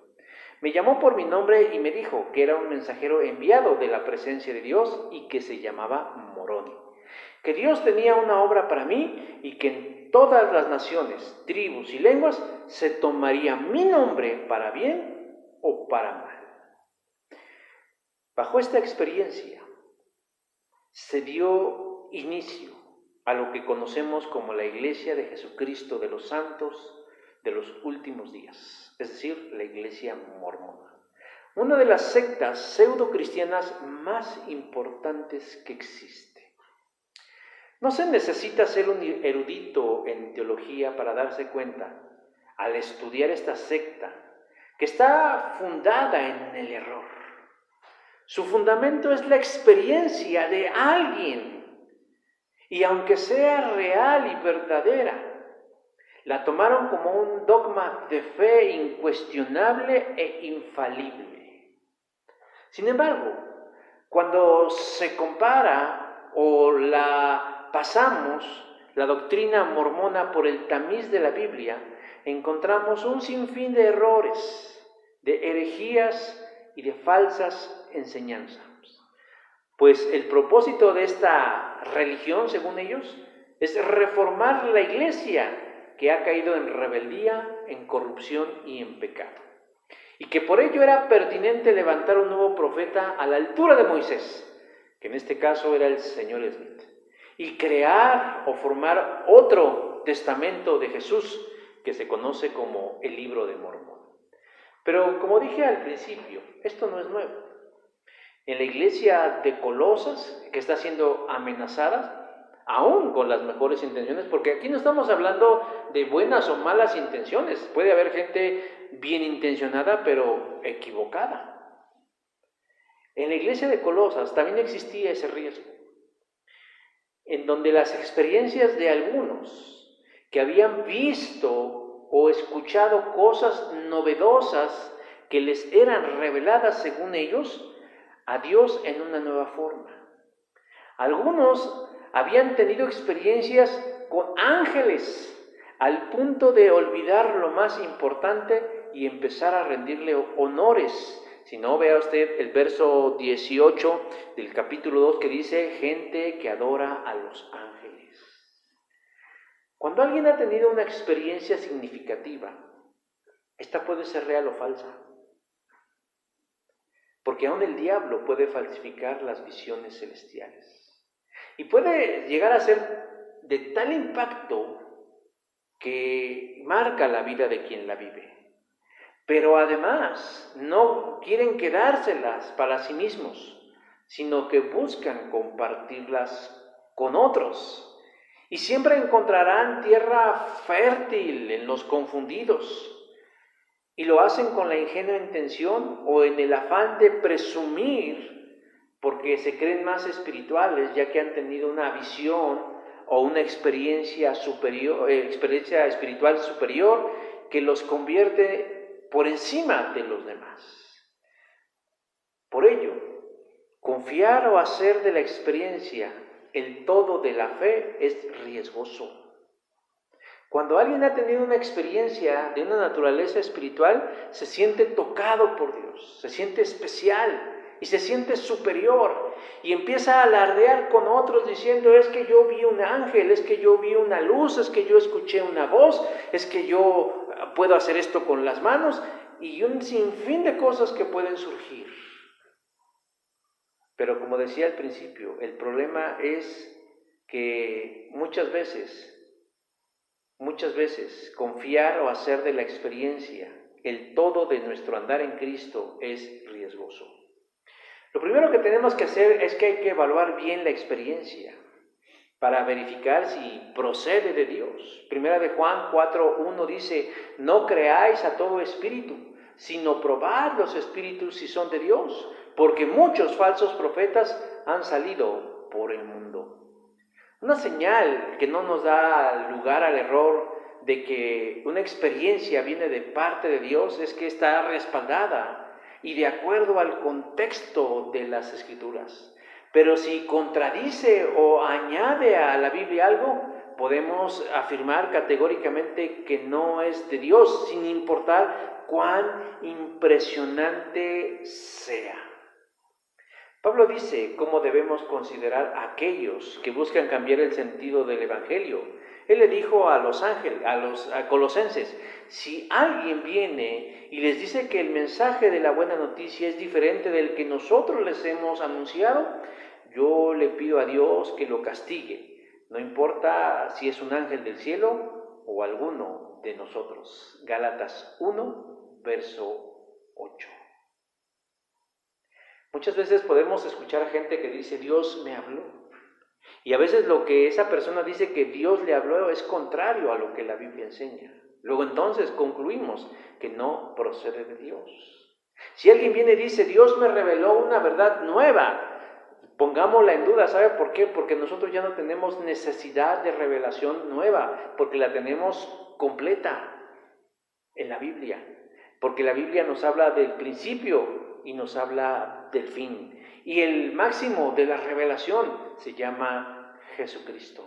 Me llamó por mi nombre y me dijo que era un mensajero enviado de la presencia de Dios y que se llamaba Moroni. Que Dios tenía una obra para mí y que en todas las naciones, tribus y lenguas se tomaría mi nombre para bien o para mal. Bajo esta experiencia, se vio inicio a lo que conocemos como la Iglesia de Jesucristo de los Santos de los Últimos Días, es decir, la Iglesia mormona. Una de las sectas pseudo-cristianas más importantes que existe. No se necesita ser un erudito en teología para darse cuenta, al estudiar esta secta, que está fundada en el error. Su fundamento es la experiencia de alguien, y aunque sea real y verdadera, la tomaron como un dogma de fe incuestionable e infalible. Sin embargo, cuando se compara o la pasamos, la doctrina mormona por el tamiz de la Biblia, encontramos un sinfín de errores, de herejías y de falsas enseñanzas. Pues el propósito de esta religión, según ellos, es reformar la iglesia que ha caído en rebeldía, en corrupción y en pecado. Y que por ello era pertinente levantar un nuevo profeta a la altura de Moisés, que en este caso era el señor Smith, y crear o formar otro testamento de Jesús que se conoce como el Libro de Mormón. Pero como dije al principio, esto no es nuevo. En la iglesia de Colosas, que está siendo amenazada, aún con las mejores intenciones, porque aquí no estamos hablando de buenas o malas intenciones, puede haber gente bien intencionada pero equivocada. En la iglesia de Colosas también existía ese riesgo, en donde las experiencias de algunos que habían visto o escuchado cosas novedosas que les eran reveladas según ellos, a Dios en una nueva forma. Algunos habían tenido experiencias con ángeles al punto de olvidar lo más importante y empezar a rendirle honores. Si no, vea usted el verso 18 del capítulo 2 que dice, gente que adora a los ángeles. Cuando alguien ha tenido una experiencia significativa, esta puede ser real o falsa. Porque aún el diablo puede falsificar las visiones celestiales. Y puede llegar a ser de tal impacto que marca la vida de quien la vive. Pero además no quieren quedárselas para sí mismos, sino que buscan compartirlas con otros. Y siempre encontrarán tierra fértil en los confundidos. Y lo hacen con la ingenua intención o en el afán de presumir, porque se creen más espirituales, ya que han tenido una visión o una experiencia espiritual superior que los convierte por encima de los demás. Por ello, confiar o hacer de la experiencia el todo de la fe es riesgoso. Cuando alguien ha tenido una experiencia de una naturaleza espiritual, se siente tocado por Dios, se siente especial y se siente superior y empieza a alardear con otros diciendo, es que yo vi un ángel, es que yo vi una luz, es que yo escuché una voz, es que yo puedo hacer esto con las manos y un sinfín de cosas que pueden surgir. Pero como decía al principio, el problema es que muchas veces confiar o hacer de la experiencia el todo de nuestro andar en Cristo es riesgoso. Lo primero que tenemos que hacer es que hay que evaluar bien la experiencia para verificar si procede de Dios. Primera de Juan 4:1 dice, no creáis a todo espíritu, sino probad los espíritus si son de Dios, porque muchos falsos profetas han salido por el mundo. Una señal que no nos da lugar al error de que una experiencia viene de parte de Dios es que está respaldada y de acuerdo al contexto de las Escrituras. Pero si contradice o añade a la Biblia algo, podemos afirmar categóricamente que no es de Dios, sin importar cuán impresionante sea. Pablo dice cómo debemos considerar a aquellos que buscan cambiar el sentido del Evangelio. Él le dijo a los colosenses, si alguien viene y les dice que el mensaje de la buena noticia es diferente del que nosotros les hemos anunciado, yo le pido a Dios que lo castigue, no importa si es un ángel del cielo o alguno de nosotros. Gálatas 1, verso 8. Muchas veces podemos escuchar a gente que dice, Dios me habló. Y a veces lo que esa persona dice que Dios le habló es contrario a lo que la Biblia enseña. Luego entonces concluimos que no procede de Dios. Si alguien viene y dice, Dios me reveló una verdad nueva, pongámosla en duda. ¿Sabe por qué? Porque nosotros ya no tenemos necesidad de revelación nueva, porque la tenemos completa en la Biblia. Porque la Biblia nos habla del principio y nos habla del fin. Y el máximo de la revelación se llama Jesucristo.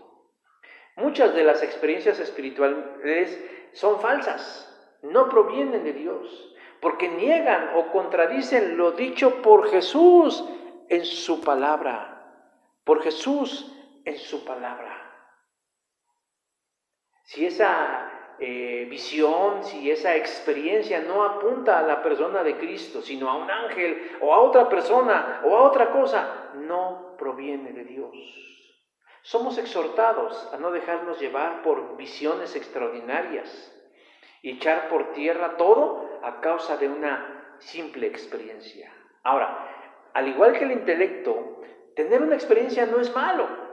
Muchas de las experiencias espirituales son falsas, no provienen de Dios, porque niegan o contradicen lo dicho por Jesús en su palabra. Por Jesús en su palabra. Si esa visión, si esa experiencia no apunta a la persona de Cristo, sino a un ángel o a otra persona o a otra cosa, no proviene de Dios. Somos exhortados a no dejarnos llevar por visiones extraordinarias y echar por tierra todo a causa de una simple experiencia. Ahora, al igual que el intelecto, tener una experiencia no es malo.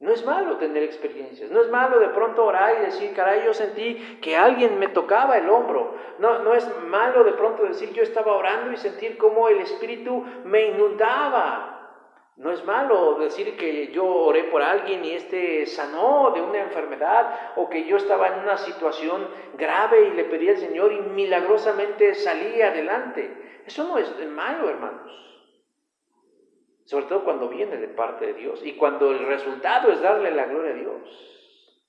No es malo tener experiencias, no es malo de pronto orar y decir, caray, yo sentí que alguien me tocaba el hombro. No es malo de pronto decir, yo estaba orando y sentir cómo el Espíritu me inundaba. No es malo decir que yo oré por alguien y sanó de una enfermedad, o que yo estaba en una situación grave y le pedí al Señor y milagrosamente salí adelante. Eso no es malo, hermanos. Sobre todo cuando viene de parte de Dios y cuando el resultado es darle la gloria a Dios.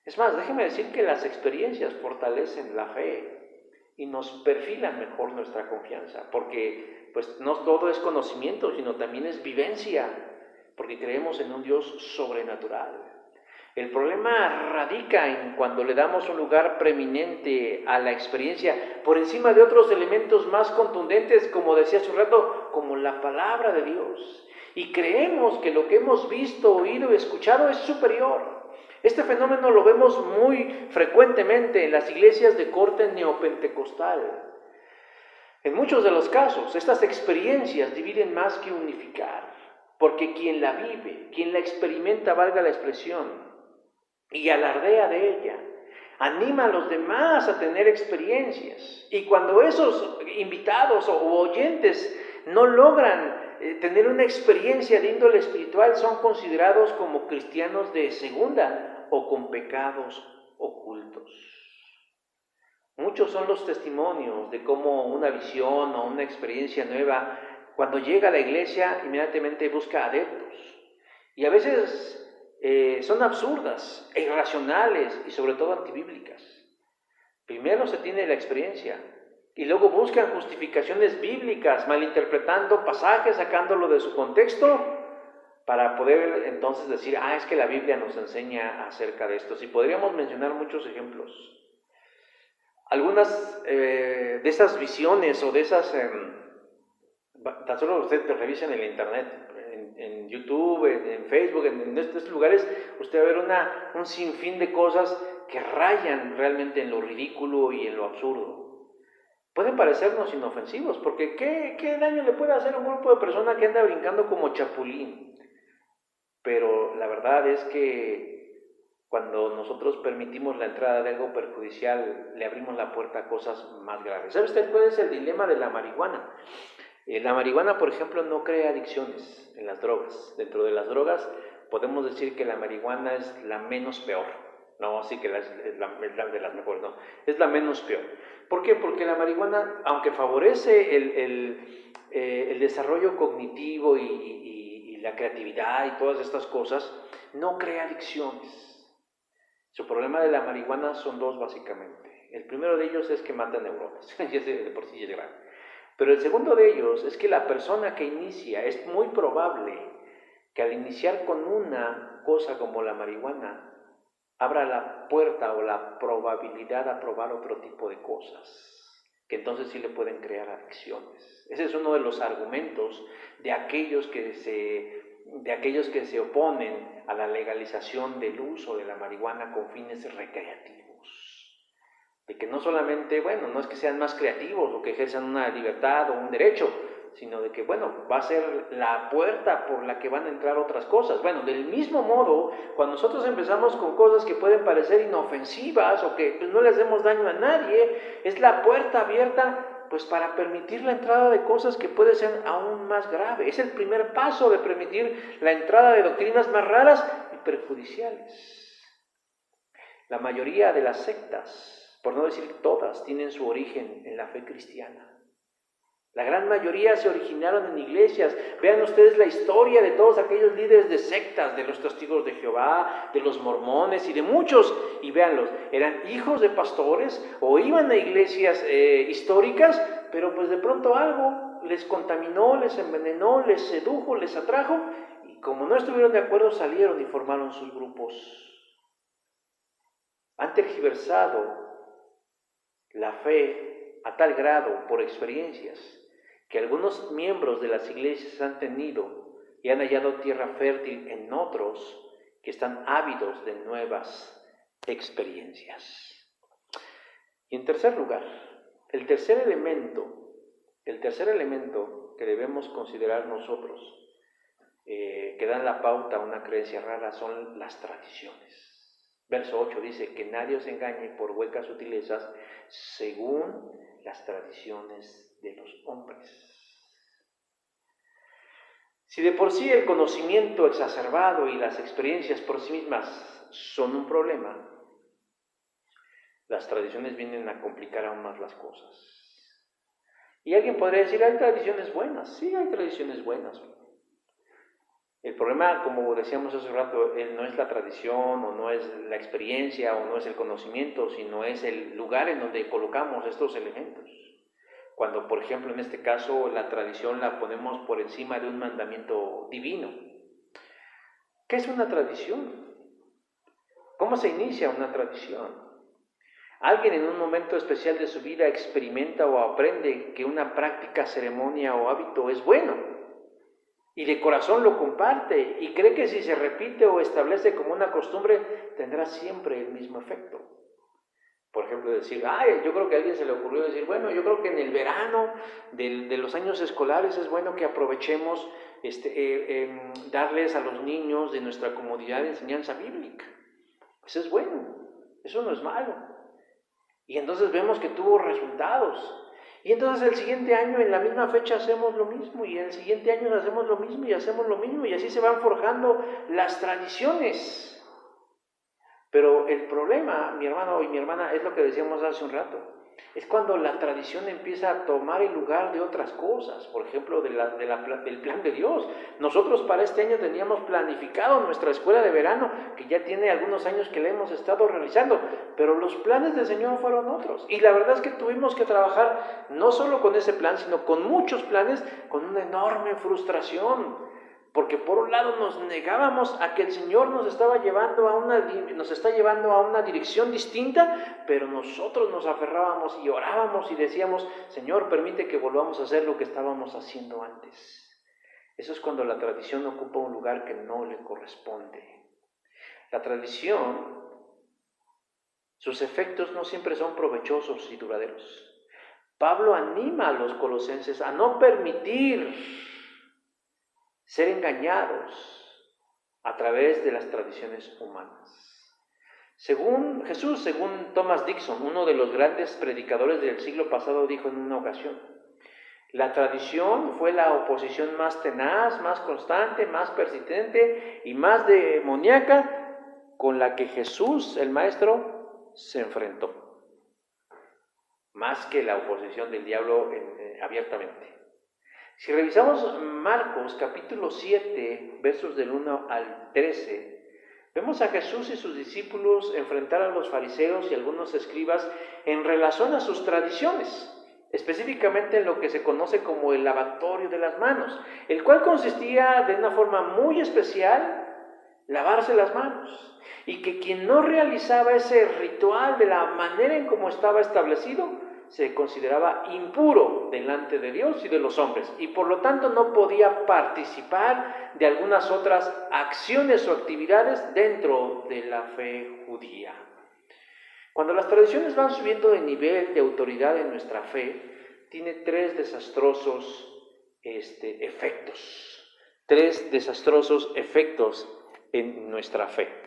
Es más, déjeme decir que las experiencias fortalecen la fe y nos perfilan mejor nuestra confianza, porque pues no todo es conocimiento, sino también es vivencia, porque creemos en un Dios sobrenatural. El problema radica en cuando le damos un lugar preeminente a la experiencia por encima de otros elementos más contundentes, como decía hace un rato, como la palabra de Dios. Y creemos que lo que hemos visto, oído y escuchado es superior. Este fenómeno lo vemos muy frecuentemente en las iglesias de corte neopentecostal. En muchos de los casos, estas experiencias dividen más que unificar, porque quien la vive, quien la experimenta, valga la expresión, y alardea de ella, anima a los demás a tener experiencias. Y cuando esos invitados o oyentes no logran tener una experiencia de índole espiritual, son considerados como cristianos de segunda o con pecados ocultos. Muchos son los testimonios de cómo una visión o una experiencia nueva, cuando llega a la iglesia, inmediatamente busca adeptos. Y a veces son absurdas, irracionales y sobre todo antibíblicas. Primero se tiene la experiencia y luego buscan justificaciones bíblicas, malinterpretando pasajes, sacándolo de su contexto, para poder entonces decir, es que la Biblia nos enseña acerca de esto. Y podríamos mencionar muchos ejemplos. Algunas de esas visiones o de esas, tan solo usted revisa en el internet, en YouTube, en Facebook, en estos lugares, usted va a ver un sinfín de cosas que rayan realmente en lo ridículo y en lo absurdo. Pueden parecernos inofensivos, porque ¿qué daño le puede hacer a un grupo de personas que anda brincando como chapulín? Pero la verdad es que cuando nosotros permitimos la entrada de algo perjudicial, le abrimos la puerta a cosas más graves. ¿Sabe usted cuál es el dilema de la marihuana? La marihuana, por ejemplo, no crea adicciones en las drogas. Dentro de las drogas podemos decir que la marihuana es la menos peor. No, así que es la de las mejores, no. Es la menos peor. ¿Por qué? Porque la marihuana, aunque favorece el desarrollo cognitivo y la creatividad y todas estas cosas, no crea adicciones. Su problema de la marihuana son dos, básicamente. El primero de ellos es que mata neuronas, y ese de por sí es grave. Pero el segundo de ellos es que la persona que inicia, es muy probable que al iniciar con una cosa como la marihuana, abra la puerta o la probabilidad a probar otro tipo de cosas que entonces sí le pueden crear adicciones. Ese es uno de los argumentos de aquellos que se oponen a la legalización del uso de la marihuana con fines recreativos. De que no solamente, no es que sean más creativos o que ejerzan una libertad o un derecho, sino de que, va a ser la puerta por la que van a entrar otras cosas. Del mismo modo, cuando nosotros empezamos con cosas que pueden parecer inofensivas o que no le hacemos daño a nadie, es la puerta abierta para permitir la entrada de cosas que pueden ser aún más graves. Es el primer paso de permitir la entrada de doctrinas más raras y perjudiciales. La mayoría de las sectas, por no decir todas, tienen su origen en la fe cristiana. La gran mayoría se originaron en iglesias. Vean ustedes la historia de todos aquellos líderes de sectas, de los testigos de Jehová, de los mormones y de muchos. Y véanlos, eran hijos de pastores o iban a iglesias históricas, pero de pronto algo les contaminó, les envenenó, les sedujo, les atrajo. Y como no estuvieron de acuerdo, salieron y formaron sus grupos. Han tergiversado la fe a tal grado por experiencias que algunos miembros de las iglesias han tenido y han hallado tierra fértil en otros que están ávidos de nuevas experiencias. Y en tercer lugar, el tercer elemento que debemos considerar nosotros, que dan la pauta a una creencia rara, son las tradiciones. Verso 8 dice que nadie os engañe por huecas sutilezas según las tradiciones de los hombres. Si de por sí el conocimiento exacerbado y las experiencias por sí mismas son un problema, las tradiciones vienen a complicar aún más las cosas. Y alguien podría decir, hay tradiciones buenas. Sí, hay tradiciones buenas. El problema, como decíamos hace rato, no es la tradición, o no es la experiencia, o no es el conocimiento, sino es el lugar en donde colocamos estos elementos. Cuando, por ejemplo, en este caso, la tradición la ponemos por encima de un mandamiento divino. ¿Qué es una tradición? ¿Cómo se inicia una tradición? Alguien en un momento especial de su vida experimenta o aprende que una práctica, ceremonia o hábito es bueno, y de corazón lo comparte, y cree que si se repite o establece como una costumbre, tendrá siempre el mismo efecto. Por ejemplo, decir, yo creo que a alguien se le ocurrió decir, yo creo que en el verano de los años escolares es bueno que aprovechemos darles a los niños de nuestra comunidad enseñanza bíblica. Eso es bueno, eso no es malo. Y entonces vemos que tuvo resultados. Y entonces el siguiente año en la misma fecha hacemos lo mismo, y el siguiente año hacemos lo mismo y hacemos lo mismo, y así se van forjando las tradiciones. Pero el problema, mi hermano y mi hermana, es lo que decíamos hace un rato, es cuando la tradición empieza a tomar el lugar de otras cosas, por ejemplo, del plan de Dios. Nosotros para este año teníamos planificado nuestra escuela de verano, que ya tiene algunos años que la hemos estado realizando, pero los planes del Señor fueron otros. Y la verdad es que tuvimos que trabajar no solo con ese plan, sino con muchos planes, con una enorme frustración. Porque por un lado nos negábamos a que el Señor nos está llevando a una dirección distinta, pero nosotros nos aferrábamos y orábamos y decíamos, Señor, permite que volvamos a hacer lo que estábamos haciendo antes. Eso es cuando la tradición ocupa un lugar que no le corresponde. La tradición, sus efectos no siempre son provechosos y duraderos. Pablo anima a los colosenses a no permitir ser engañados a través de las tradiciones humanas. Según Thomas Dixon, uno de los grandes predicadores del siglo pasado, dijo en una ocasión, la tradición fue la oposición más tenaz, más constante, más persistente y más demoníaca con la que Jesús, el Maestro, se enfrentó. Más que la oposición del diablo abiertamente. Si revisamos Marcos capítulo 7, versos del 1 al 13, vemos a Jesús y sus discípulos enfrentar a los fariseos y algunos escribas en relación a sus tradiciones, específicamente en lo que se conoce como el lavatorio de las manos, el cual consistía de una forma muy especial lavarse las manos, y que quien no realizaba ese ritual de la manera en como estaba establecido, se consideraba impuro delante de Dios y de los hombres, y por lo tanto no podía participar de algunas otras acciones o actividades dentro de la fe judía. Cuando las tradiciones van subiendo de nivel de autoridad en nuestra fe, tiene tres desastrosos efectos. Tres desastrosos efectos en nuestra fe.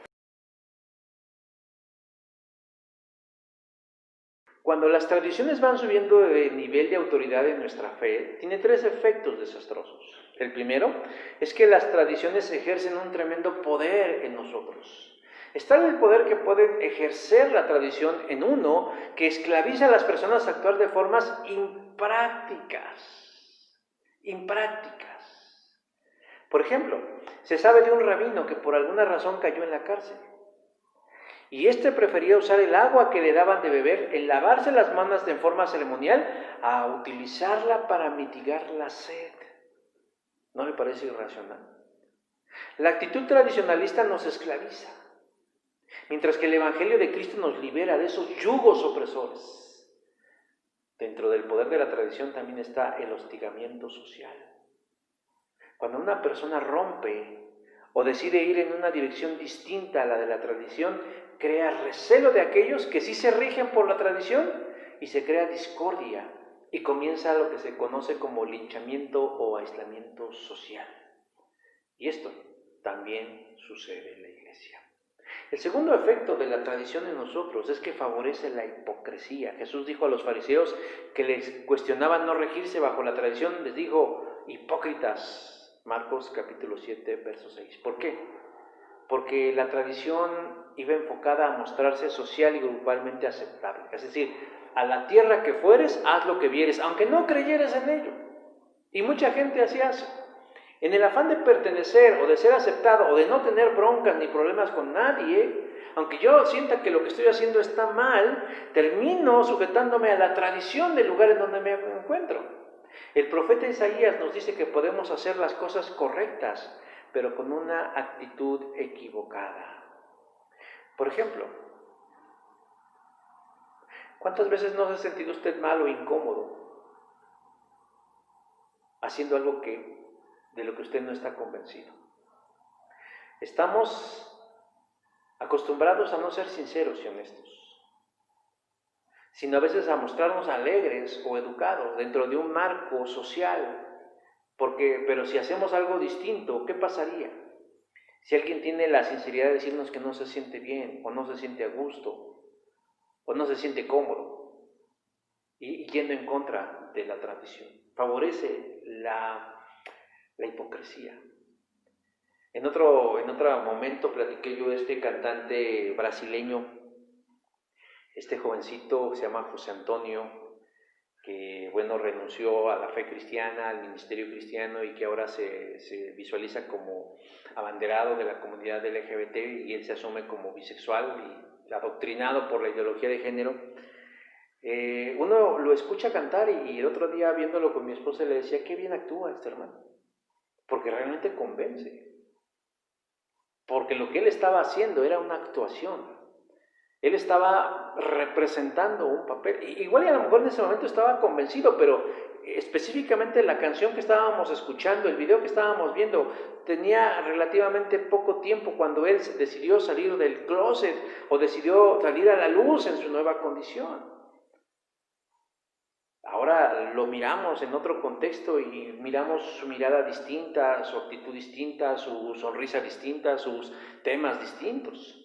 Cuando las tradiciones van subiendo de nivel de autoridad en nuestra fe, tiene tres efectos desastrosos. El primero es que las tradiciones ejercen un tremendo poder en nosotros. Está el poder que puede ejercer la tradición en uno, que esclaviza a las personas a actuar de formas imprácticas. Por ejemplo, se sabe de un rabino que por alguna razón cayó en la cárcel. Y prefería usar el agua que le daban de beber en lavarse las manos de forma ceremonial a utilizarla para mitigar la sed. ¿No le parece irracional? La actitud tradicionalista nos esclaviza, mientras que el Evangelio de Cristo nos libera de esos yugos opresores. Dentro del poder de la tradición también está el hostigamiento social. Cuando una persona rompe o decide ir en una dirección distinta a la de la tradición, crea recelo de aquellos que sí se rigen por la tradición y se crea discordia y comienza lo que se conoce como linchamiento o aislamiento social. Y esto también sucede en la iglesia. El segundo efecto de la tradición en nosotros es que favorece la hipocresía. Jesús dijo a los fariseos que les cuestionaban no regirse bajo la tradición, les dijo: hipócritas. Marcos capítulo 7, verso 6. ¿Por qué? Porque la tradición iba enfocada a mostrarse social y grupalmente aceptable. Es decir, a la tierra que fueres, haz lo que vieres, aunque no creyeres en ello. Y mucha gente así hace. En el afán de pertenecer o de ser aceptado o de no tener broncas ni problemas con nadie, aunque yo sienta que lo que estoy haciendo está mal, termino sujetándome a la tradición del lugar en donde me encuentro. El profeta Isaías nos dice que podemos hacer las cosas correctas, pero con una actitud equivocada. Por ejemplo, ¿cuántas veces no se ha sentido usted mal o incómodo haciendo algo de lo que usted no está convencido? Estamos acostumbrados a no ser sinceros y honestos, sino a veces a mostrarnos alegres o educados dentro de un marco social. Pero si hacemos algo distinto, ¿qué pasaría? Si alguien tiene la sinceridad de decirnos que no se siente bien, o no se siente a gusto, o no se siente cómodo, y yendo en contra de la tradición, favorece la hipocresía. En otro momento platiqué yo de este cantante brasileño, este jovencito se llama José Antonio, que renunció a la fe cristiana, al ministerio cristiano, y que ahora se visualiza como abanderado de la comunidad LGBT, y él se asume como bisexual y adoctrinado por la ideología de género. Uno lo escucha cantar y el otro día viéndolo con mi esposa le decía: qué bien actúa este hermano, porque realmente convence, porque lo que él estaba haciendo era una actuación. Él estaba representando un papel. Igual y a lo mejor en ese momento estaba convencido, pero específicamente la canción que estábamos escuchando, el video que estábamos viendo, tenía relativamente poco tiempo cuando él decidió salir del closet o decidió salir a la luz en su nueva condición. Ahora lo miramos en otro contexto y miramos su mirada distinta, su actitud distinta, su sonrisa distinta, sus temas distintos.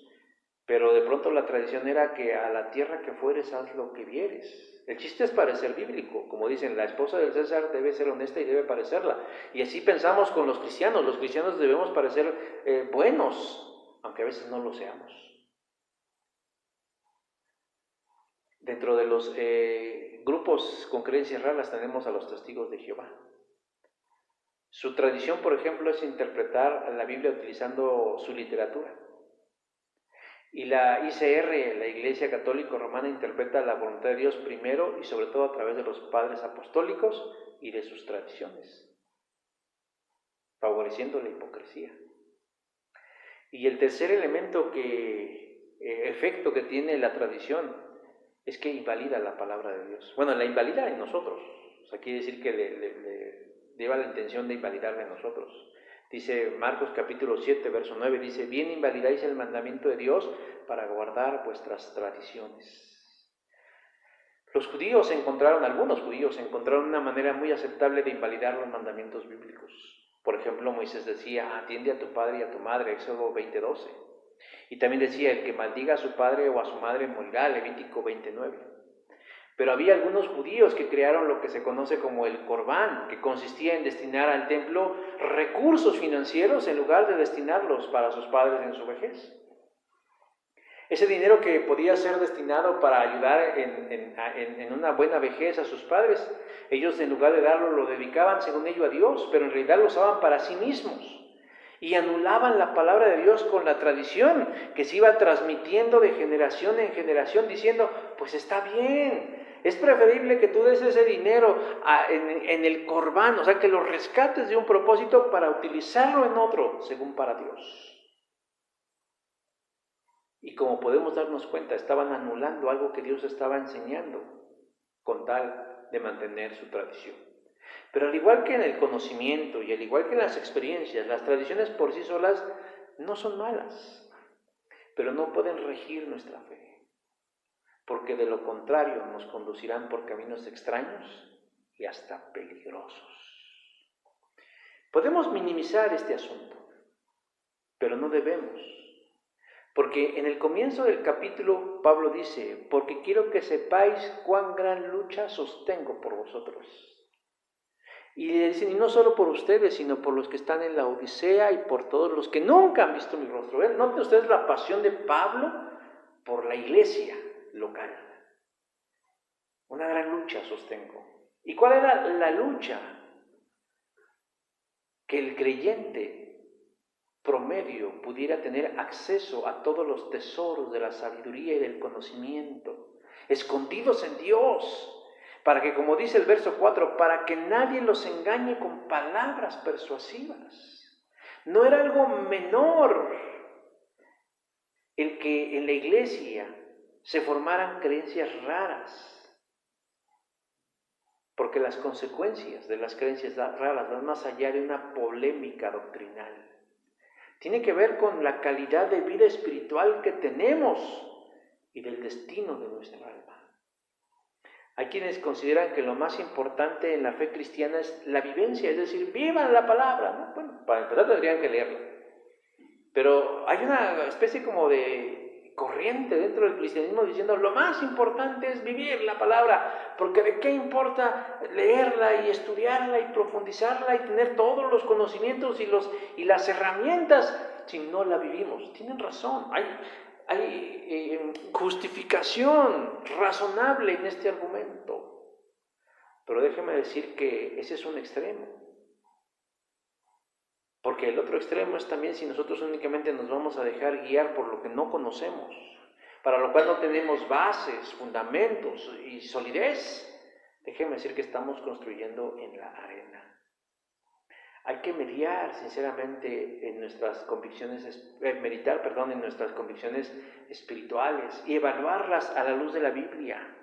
Pero de pronto la tradición era que a la tierra que fueres, haz lo que vieres. El chiste es parecer bíblico. Como dicen, la esposa del César debe ser honesta y debe parecerla. Y así pensamos con los cristianos. Los cristianos debemos parecer buenos, aunque a veces no lo seamos. Dentro de los grupos con creencias raras tenemos a los testigos de Jehová. Su tradición, por ejemplo, es interpretar la Biblia utilizando su literatura. Y la ICR, la Iglesia Católica Romana, interpreta la voluntad de Dios primero y sobre todo a través de los padres apostólicos y de sus tradiciones, favoreciendo la hipocresía. Y el tercer efecto que tiene la tradición es que invalida la palabra de Dios. Bueno, la invalida en nosotros. O sea, quiere decir que le lleva la intención de invalidarla en nosotros. Dice Marcos capítulo 7, verso 9, dice: bien invalidáis el mandamiento de Dios para guardar vuestras tradiciones. Algunos judíos encontraron una manera muy aceptable de invalidar los mandamientos bíblicos. Por ejemplo, Moisés decía: atiende a tu padre y a tu madre, Éxodo 20:12. Y también decía: el que maldiga a su padre o a su madre morirá, Levítico 20:9. Pero había algunos judíos que crearon lo que se conoce como el corbán, que consistía en destinar al templo recursos financieros en lugar de destinarlos para sus padres en su vejez. Ese dinero que podía ser destinado para ayudar en una buena vejez a sus padres, ellos en lugar de darlo lo dedicaban según ello a Dios, pero en realidad lo usaban para sí mismos. Y anulaban la palabra de Dios con la tradición que se iba transmitiendo de generación en generación, diciendo: pues está bien, es preferible que tú des ese dinero en el corbán, o sea, que lo rescates de un propósito para utilizarlo en otro, según para Dios. Y como podemos darnos cuenta, estaban anulando algo que Dios estaba enseñando con tal de mantener su tradición. Pero al igual que en el conocimiento y al igual que en las experiencias, las tradiciones por sí solas no son malas, pero no pueden regir nuestra fe, porque de lo contrario nos conducirán por caminos extraños y hasta peligrosos. Podemos minimizar este asunto, pero no debemos. Porque en el comienzo del capítulo Pablo dice: porque quiero que sepáis cuán gran lucha sostengo por vosotros. Y le dicen: y no solo por ustedes, sino por los que están en la Odisea y por todos los que nunca han visto mi rostro. Noten ustedes la pasión de Pablo por la iglesia local. Una gran lucha sostengo. ¿Y cuál era la lucha? Que el creyente promedio pudiera tener acceso a todos los tesoros de la sabiduría y del conocimiento, escondidos en Dios, para que, como dice el verso 4, para que nadie los engañe con palabras persuasivas. No era algo menor el que en la iglesia se formaran creencias raras, porque las consecuencias de las creencias raras van más allá de una polémica doctrinal. Tiene que ver con la calidad de vida espiritual que tenemos y del destino de nuestra alma. Hay quienes consideran que lo más importante en la fe cristiana es la vivencia, es decir, vivan la palabra, ¿no? Bueno, para empezar tendrían que leerla. Pero hay una especie como de corriente dentro del cristianismo diciendo: lo más importante es vivir la palabra, porque ¿de qué importa leerla y estudiarla y profundizarla y tener todos los conocimientos y las herramientas si no la vivimos? Tienen razón, hay justificación razonable en este argumento, pero déjeme decir que ese es un extremo. Porque el otro extremo es también si nosotros únicamente nos vamos a dejar guiar por lo que no conocemos, para lo cual no tenemos bases, fundamentos y solidez. Déjeme decir que estamos construyendo en la arena. Hay que meditar sinceramente en nuestras convicciones, en nuestras convicciones espirituales y evaluarlas a la luz de la Biblia.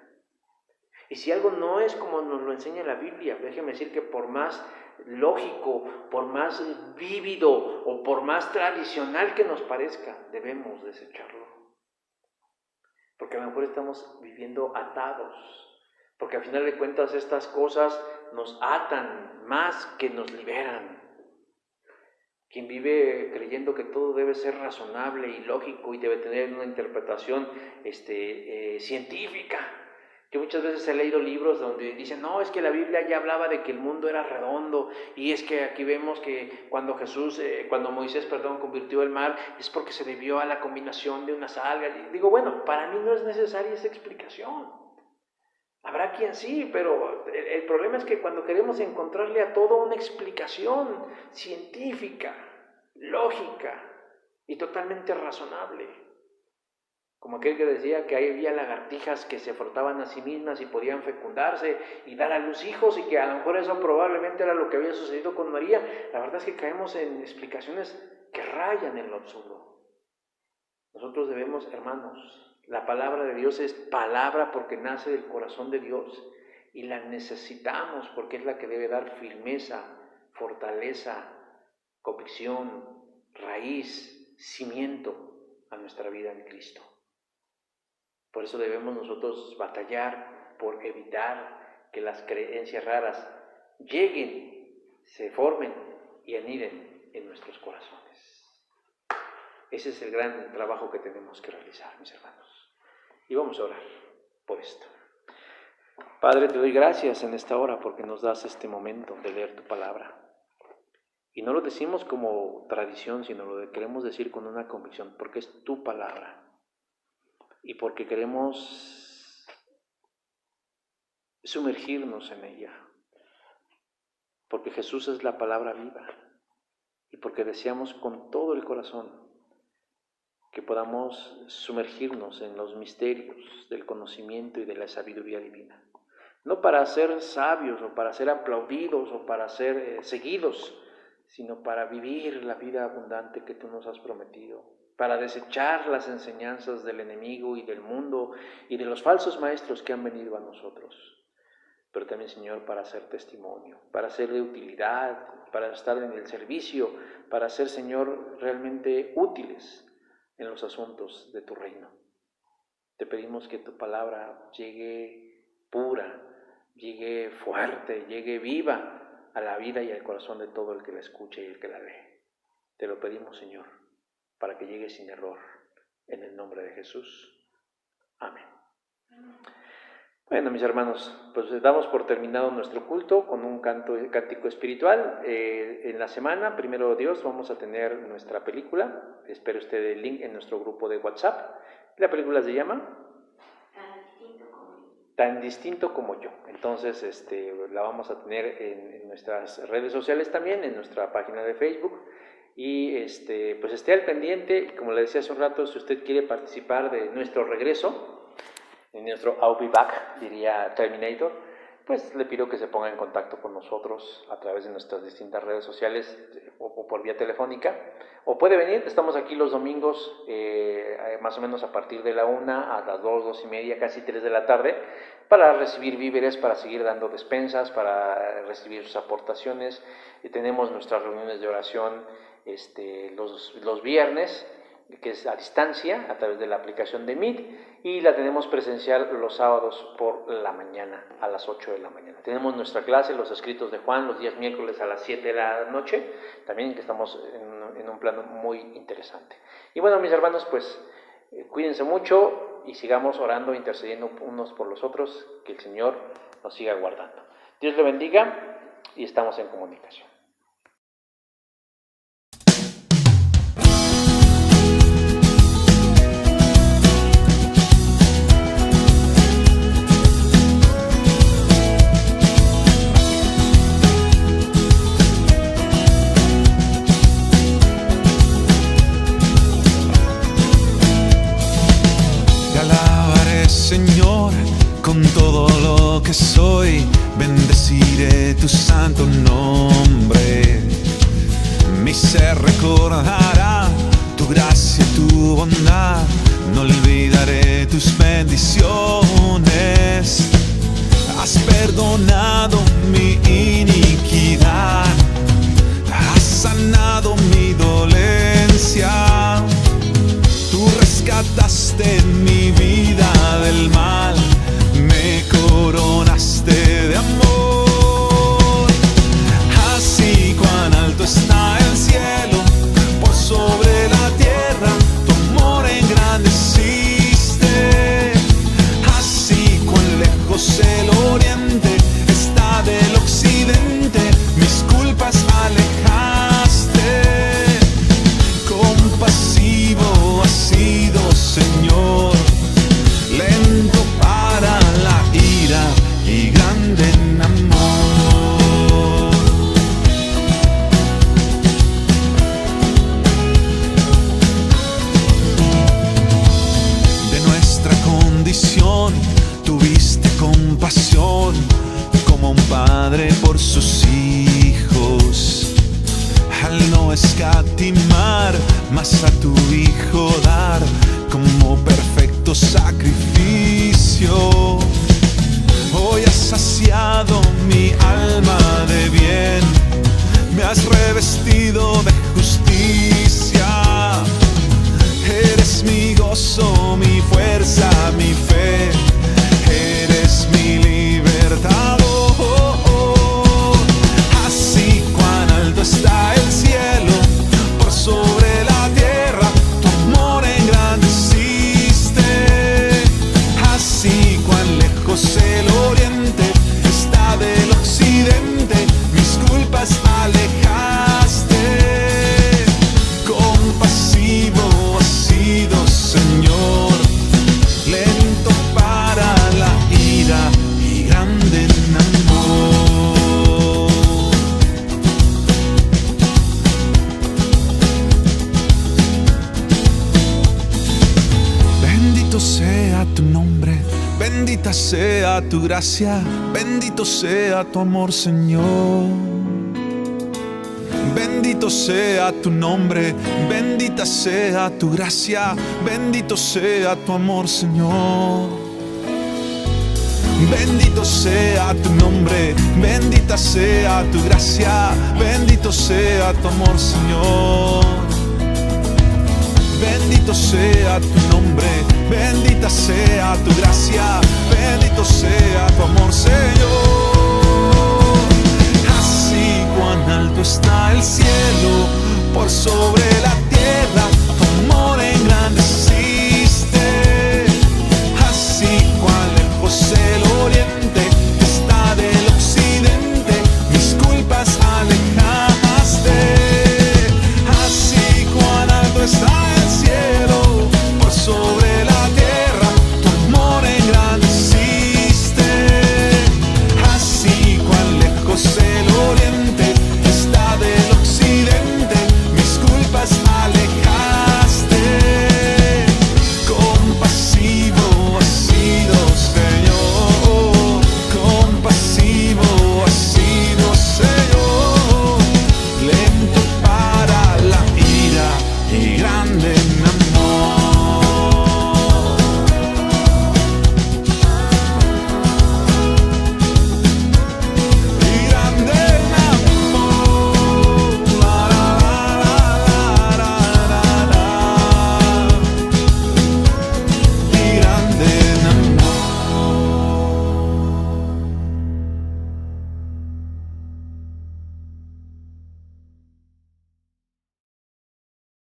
Y si algo no es como nos lo enseña la Biblia, déjeme decir que por más lógico, por más vívido o por más tradicional que nos parezca, debemos desecharlo. Porque a lo mejor estamos viviendo atados, porque al final de cuentas estas cosas nos atan más que nos liberan. Quien vive creyendo que todo debe ser razonable y lógico y debe tener una interpretación científica. Yo muchas veces he leído libros donde dicen: no, es que la Biblia ya hablaba de que el mundo era redondo, y es que aquí vemos que cuando Moisés convirtió el mar, es porque se debió a la combinación de unas algas. Y digo, bueno, para mí no es necesaria esa explicación. Habrá quien sí, pero el problema es que cuando queremos encontrarle a todo una explicación científica, lógica y totalmente razonable, como aquel que decía que había lagartijas que se frotaban a sí mismas y podían fecundarse y dar a luz hijos, y que a lo mejor eso probablemente era lo que había sucedido con María. La verdad es que caemos en explicaciones que rayan en lo absurdo. Nosotros debemos, hermanos, La palabra de Dios es palabra porque nace del corazón de Dios y la necesitamos porque es la que debe dar firmeza, fortaleza, convicción, raíz, cimiento a nuestra vida en Cristo. Por eso debemos nosotros batallar por evitar que las creencias raras lleguen, se formen y aniden en nuestros corazones. Ese es el gran trabajo que tenemos que realizar, mis hermanos. Y vamos a orar por esto. Padre, te doy gracias en esta hora porque nos das este momento de leer tu palabra. Y no lo decimos como tradición, sino lo queremos decir con una convicción, porque es tu palabra. Y porque queremos sumergirnos en ella. Porque Jesús es la palabra viva. Y porque deseamos con todo el corazón que podamos sumergirnos en los misterios del conocimiento y de la sabiduría divina. No para ser sabios o para ser aplaudidos o para ser seguidos, sino para vivir la vida abundante que tú nos has prometido, para desechar las enseñanzas del enemigo y del mundo y de los falsos maestros que han venido a nosotros. Pero también, Señor, para hacer testimonio, para ser de utilidad, para estar en el servicio, para ser, Señor, realmente útiles en los asuntos de tu reino. Te pedimos que tu palabra llegue pura, llegue fuerte, llegue viva a la vida y al corazón de todo el que la escuche y el que la lee. Te lo pedimos, Señor, para que llegue sin error, en el nombre de Jesús. Amén. Bueno, mis hermanos, pues damos por terminado nuestro culto con un cántico espiritual. En la semana, primero Dios, vamos a tener nuestra película. Espero usted el link en nuestro grupo de WhatsApp. La película se llama Tan distinto como yo. Entonces, la vamos a tener en nuestras redes sociales también, en nuestra página de Facebook. Y pues esté al pendiente. Como le decía hace un rato, si usted quiere participar de nuestro regreso, en nuestro I'll be back, diría Terminator, pues le pido que se ponga en contacto con nosotros a través de nuestras distintas redes sociales o por vía telefónica. O puede venir, estamos aquí los domingos, más o menos a partir de la 1 a las 2, 2:30, casi 3 de la tarde, para recibir víveres, para seguir dando despensas, para recibir sus aportaciones. Y tenemos nuestras reuniones de oración los viernes, que es a distancia, a través de la aplicación de Meet, y la tenemos presencial los sábados por la mañana, a las 8 de la mañana. Tenemos nuestra clase, los escritos de Juan, los días miércoles a las 7 de la noche, también que estamos en un plano muy interesante. Y bueno, mis hermanos, pues cuídense mucho y sigamos orando, intercediendo unos por los otros, que el Señor nos siga guardando. Dios le bendiga y estamos en comunicación. Señor, con todo lo que soy, bendeciré tu santo nombre. Mi ser recordará tu gracia y tu bondad, no olvidaré tus bendiciones. Has perdonado mi iniquidad, has sanado mi dolencia. Tú rescataste mi vida del mal, me coronaste de amor. Así cuán alto está el cielo, por sobre la tierra, tu amor engrandeciste. Así cuán lejos el oriente está del occidente, mis culpas alejaste. Compasivo has sido, Señor, lento para la ira y grande en amor. De nuestra condición tuviste compasión, como un padre por sus hijos. Al no escatimar, mas a tu Hijo dar, como perfecto sacrificio tu nombre, bendita sea tu gracia, bendito sea tu amor, Señor. Bendito sea tu nombre, bendita sea tu gracia, bendito sea tu amor, Señor. Bendito sea tu nombre, bendita sea tu gracia, bendito sea tu amor, Señor. Bendito sea tu nombre, bendita sea tu gracia, bendito sea tu amor, Señor. Así cuán alto está el cielo por sobre